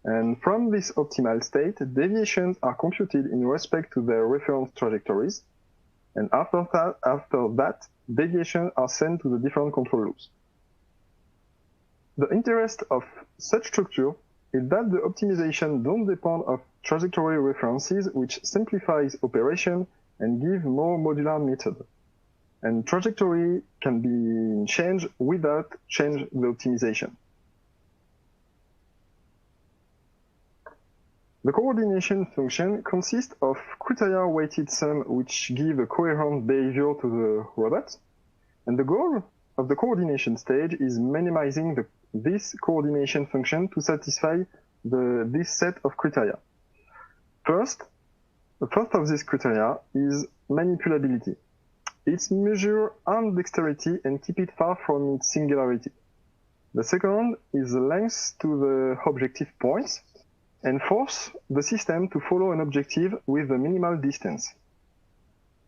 And from this optimal state, deviations are computed in respect to their reference trajectories, and after that, deviations are sent to the different control loops. The interest of such structure is that the optimization don't depend on trajectory references, which simplifies operation and give more modular method. And trajectory can be changed without change the optimization. The coordination function consists of criteria weighted sum which give a coherent behavior to the robot, And the goal of the coordination stage is minimizing this coordination function to satisfy this set of criteria. The first of these criteria is manipulability. It's measure arm dexterity and keep it far from its singularity. The second is the length to the objective points, and force the system to follow an objective with a minimal distance.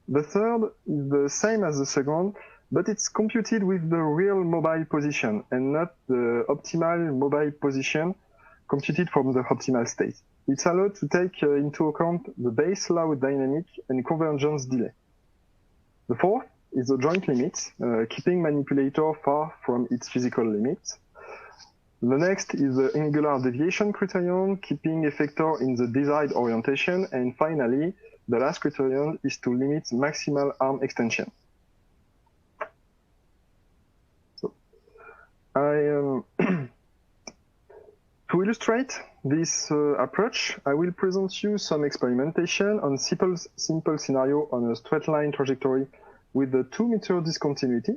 The third is the same as the second, but it's computed with the real mobile position and not the optimal mobile position computed from the optimal state. It's allowed to take into account the base law dynamic and convergence delay. The fourth is the joint limit, keeping manipulator far from its physical limits. The next is the angular deviation criterion, keeping effector in the desired orientation. And finally, the last criterion is to limit maximal arm extension. So, to illustrate this approach, I will present you some experimentation on simple scenario on a straight line trajectory with a 2-meter discontinuity.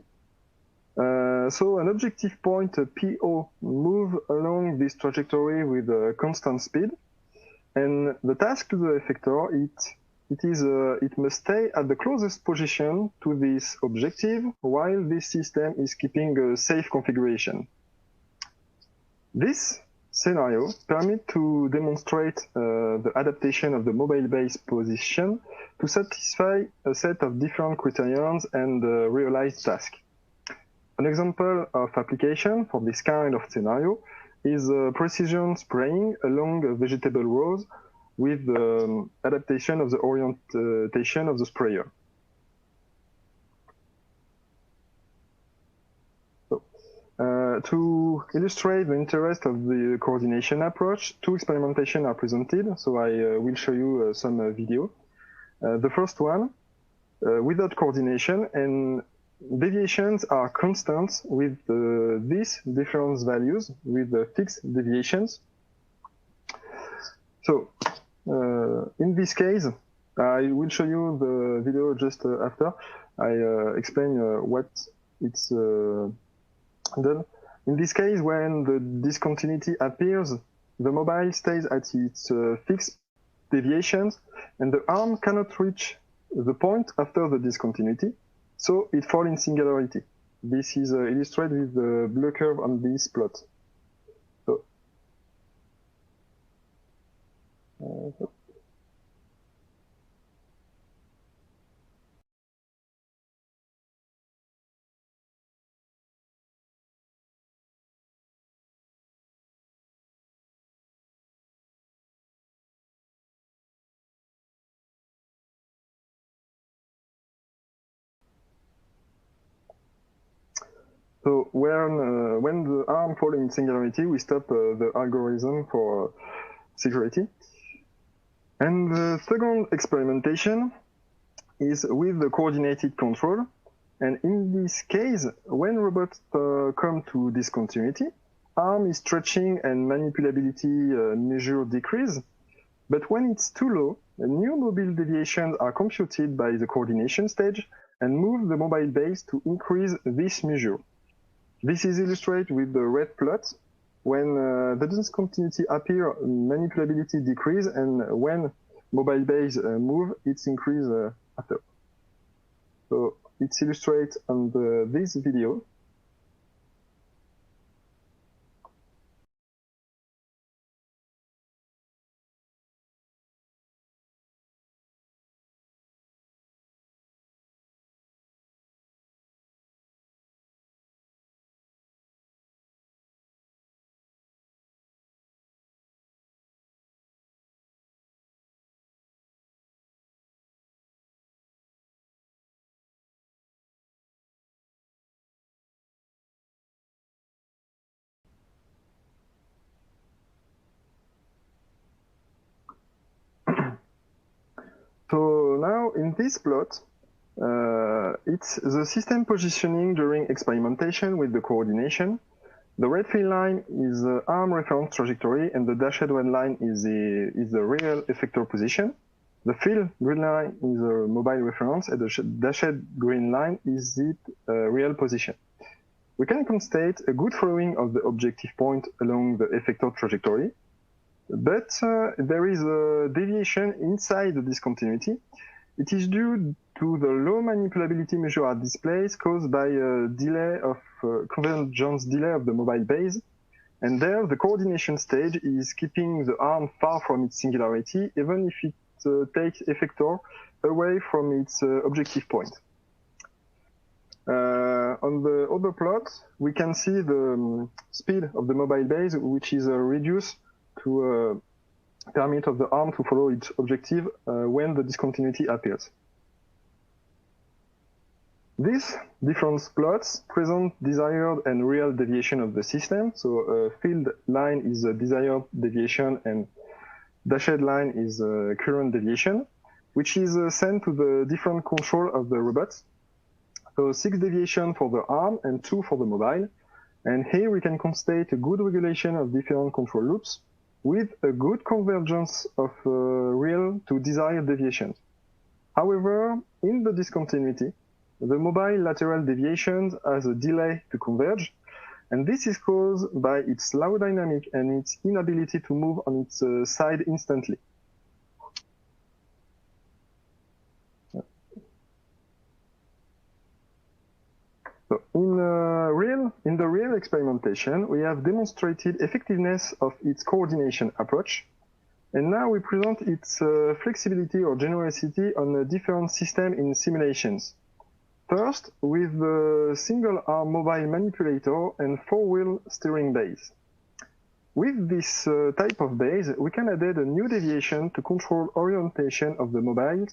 So an objective point PO move along this trajectory with a constant speed, and the task to the effector it must stay at the closest position to this objective while this system is keeping a safe configuration. This scenario permits to demonstrate the adaptation of the mobile base position to satisfy a set of different criterions and realized tasks. An example of application for this kind of scenario is precision spraying along vegetable rows with adaptation of the orientation of the sprayer. So, to illustrate the interest of the coordination approach, 2 experimentations are presented, so I will show you some video. The first one, without coordination, and deviations are constant with these difference values with fixed deviations. So in this case, I will show you the video just after I explain what it's done. In this case, when the discontinuity appears, the mobile stays at its fixed deviations, and the arm cannot reach the point after the discontinuity. So it falls in singularity. This is illustrated with the blue curve on this plot. So when the arm falls in singularity, we stop the algorithm for security. And the second experimentation is with the coordinated control. And in this case, when robots come to discontinuity, arm is stretching and manipulability measure decrease. But when it's too low, new mobile deviations are computed by the coordination stage and move the mobile base to increase this measure. This is illustrated with the red plot. When the discontinuity appear, manipulability decrease, and when mobile base move, it's increase after. So it's illustrated on this video. So now in this plot, it's the system positioning during experimentation with the coordination. The red fill line is the arm reference trajectory, and the dashed red line is the real effector position. The filled green line is a mobile reference, and the dashed green line is its real position. We can constate a good following of the objective point along the effector trajectory, but there is a deviation inside the discontinuity. It is due to the low manipulability measure at this place caused by a delay of convergence delay of the mobile base. And there, the coordination stage is keeping the arm far from its singularity, even if it takes effector away from its objective point. On the other plot, we can see the speed of the mobile base, which is reduced to permit of the arm to follow its objective when the discontinuity appears. These different plots present desired and real deviation of the system. So a filled line is a desired deviation and dashed line is a current deviation, which is sent to the different control of the robot. So 6 deviation for the arm and 2 for the mobile. And here we can constate a good regulation of different control loops with a good convergence of real to desired deviations. However, in the discontinuity, the mobile lateral deviation has a delay to converge, and this is caused by its low dynamic and its inability to move on its side instantly. So in the real experimentation, we have demonstrated effectiveness of its coordination approach, and now we present its flexibility or generosity on a different system in simulations. First, with the single-arm mobile manipulator and 4-wheel steering base. With this type of base, we can add a new deviation to control orientation of the mobile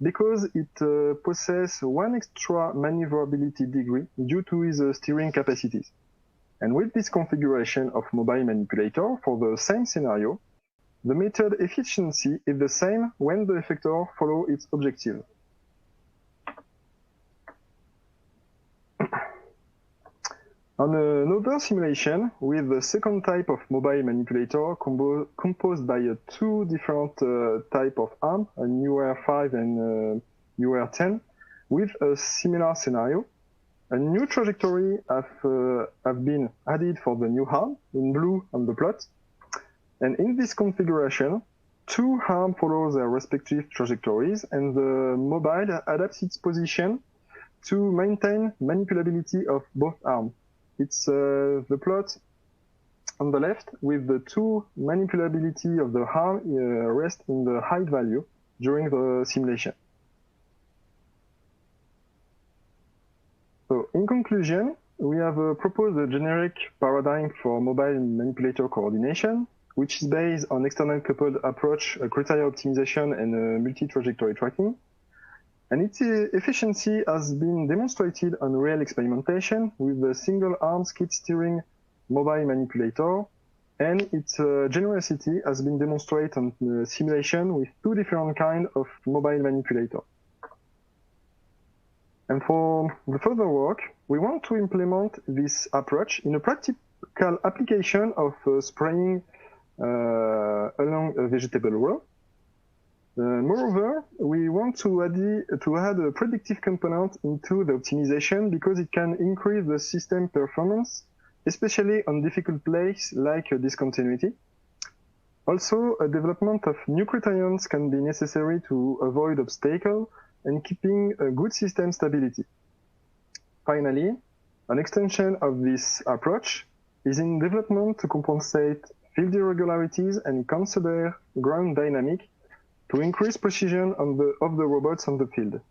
because it possesses 1 extra maneuverability degree due to its steering capacities. And with this configuration of mobile manipulator for the same scenario, the method efficiency is the same when the effector follows its objective. On another simulation with the second type of mobile manipulator composed by 2 different types of arms, an UR5 and UR10, with a similar scenario, a new trajectory have been added for the new arm in blue on the plot. And in this configuration, 2 arms follow their respective trajectories, and the mobile adapts its position to maintain manipulability of both arms. It's the plot on the left with the 2 manipulability of the arm rest in the height value during the simulation. So in conclusion, we have proposed a generic paradigm for mobile manipulator coordination, which is based on external coupled approach, criteria optimization, and multi-trajectory tracking. And its efficiency has been demonstrated on real experimentation with the single-arm skid steering mobile manipulator, and its generosity has been demonstrated on the simulation with 2 different kinds of mobile manipulator. And for the further work, we want to implement this approach in a practical application of spraying along a vegetable row. Moreover, we want to add a predictive component into the optimization because it can increase the system performance, especially on difficult places like discontinuity. Also, a development of new criterions can be necessary to avoid obstacles and keeping a good system stability. Finally, an extension of this approach is in development to compensate field irregularities and consider ground dynamic to increase precision of the robots on the field.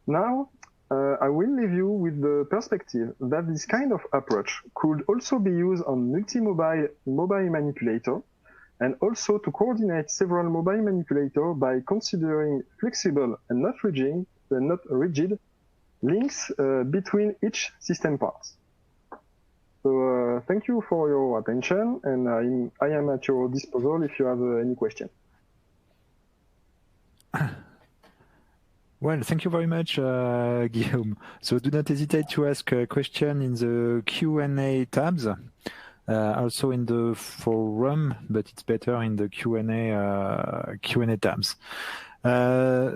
Now, I will leave you with the perspective that this kind of approach could also be used on multi-mobile mobile manipulator, and also to coordinate several mobile manipulators by considering flexible and not rigid links between each system parts. So thank you for your attention, and I am at your disposal if you have any questions. Well, thank you very much, Guillaume. So do not hesitate to ask a question in the Q&A tabs. also in the forum, but it's better in the Q&A tabs.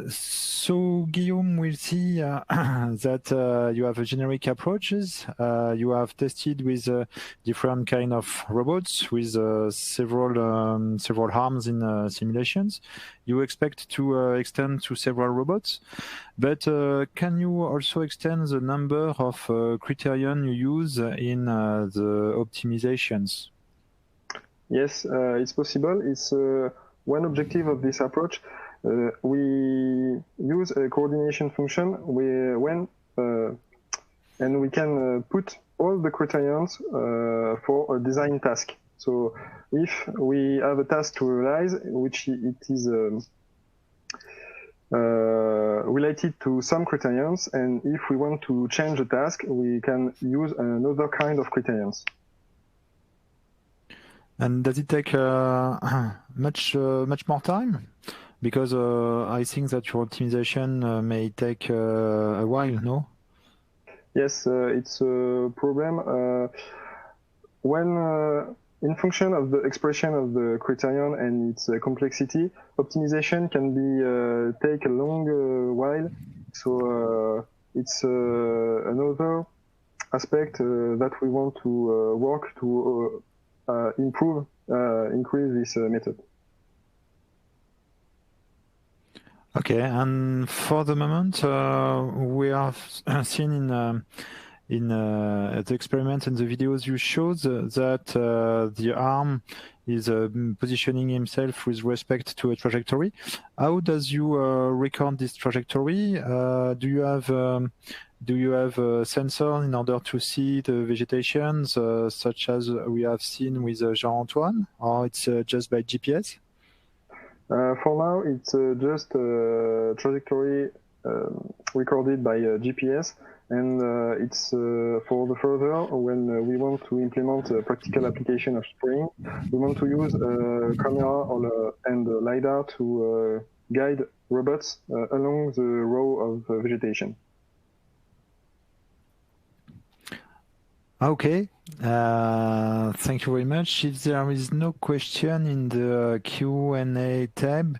So Guillaume, we'll see that you have a generic approaches. You have tested with different kind of robots with several arms in simulations. You expect to extend to several robots, but can you also extend the number of criterion you use in the optimizations? Yes, it's possible. It's one objective of this approach. We use a coordination function and we can put all the criterions for a design task. So if we have a task to realize, which it is related to some criterions, and if we want to change the task, we can use another kind of criterions. And does it take much more time? Because I think that your optimization may take a while, no? Yes, it's a problem. When in function of the expression of the criterion and its complexity, optimization can be take a long while. So it's another aspect that we want to work to increase this method. Okay, and for the moment, we have seen in the experiment and the videos you showed that the arm is positioning himself with respect to a trajectory. How does you record this trajectory? Do you have a sensor in order to see the vegetation, such as we have seen with Jean-Antoine, or it's just by GPS? For now, it's just a trajectory recorded by GPS, and it's for the further when we want to implement a practical application of spraying, we want to use a camera and a LiDAR to guide robots along the row of vegetation. Okay, thank you very much. If there is no question in the Q&A tab,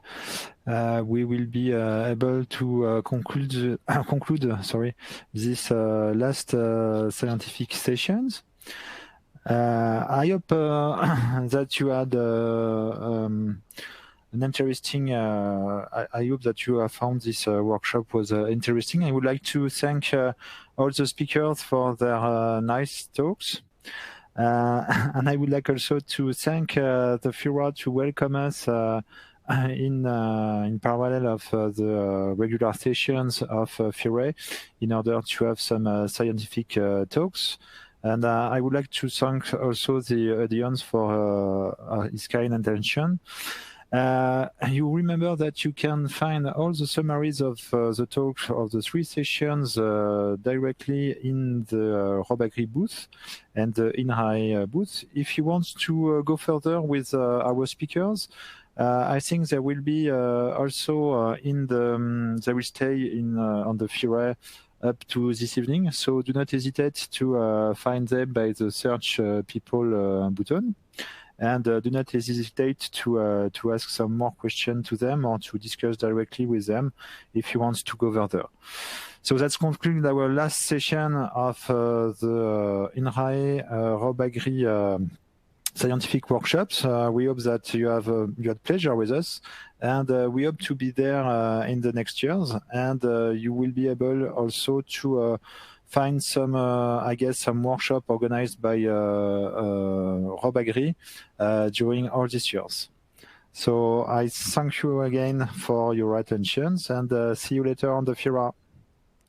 we will be able to conclude this last scientific sessions. I hope that you had an interesting. I hope that you have found this workshop was interesting. I would like to thank all the speakers for their nice talks. And I would like also to thank the FIRA to welcome us in parallel of the regular sessions of FIRA in order to have some scientific talks. And I would like to thank also the audience for his kind attention. You remember that you can find all the summaries of the talks of the 3 sessions directly in the Robagri booth and the INRAE booth. If you want to go further with our speakers, I think there will be also they will stay on the FIRA up to this evening. So do not hesitate to find them by the search people button. And do not hesitate to ask some more questions to them or to discuss directly with them if you want to go further. So that's concluded our last session of the INRAE Robagri scientific workshops. We hope that you had pleasure with us, and we hope to be there in the next years. And you will be able also to find some, I guess, some workshop organized by Robagri during all these years. So I thank you again for your attention, and see you later on the FIRA.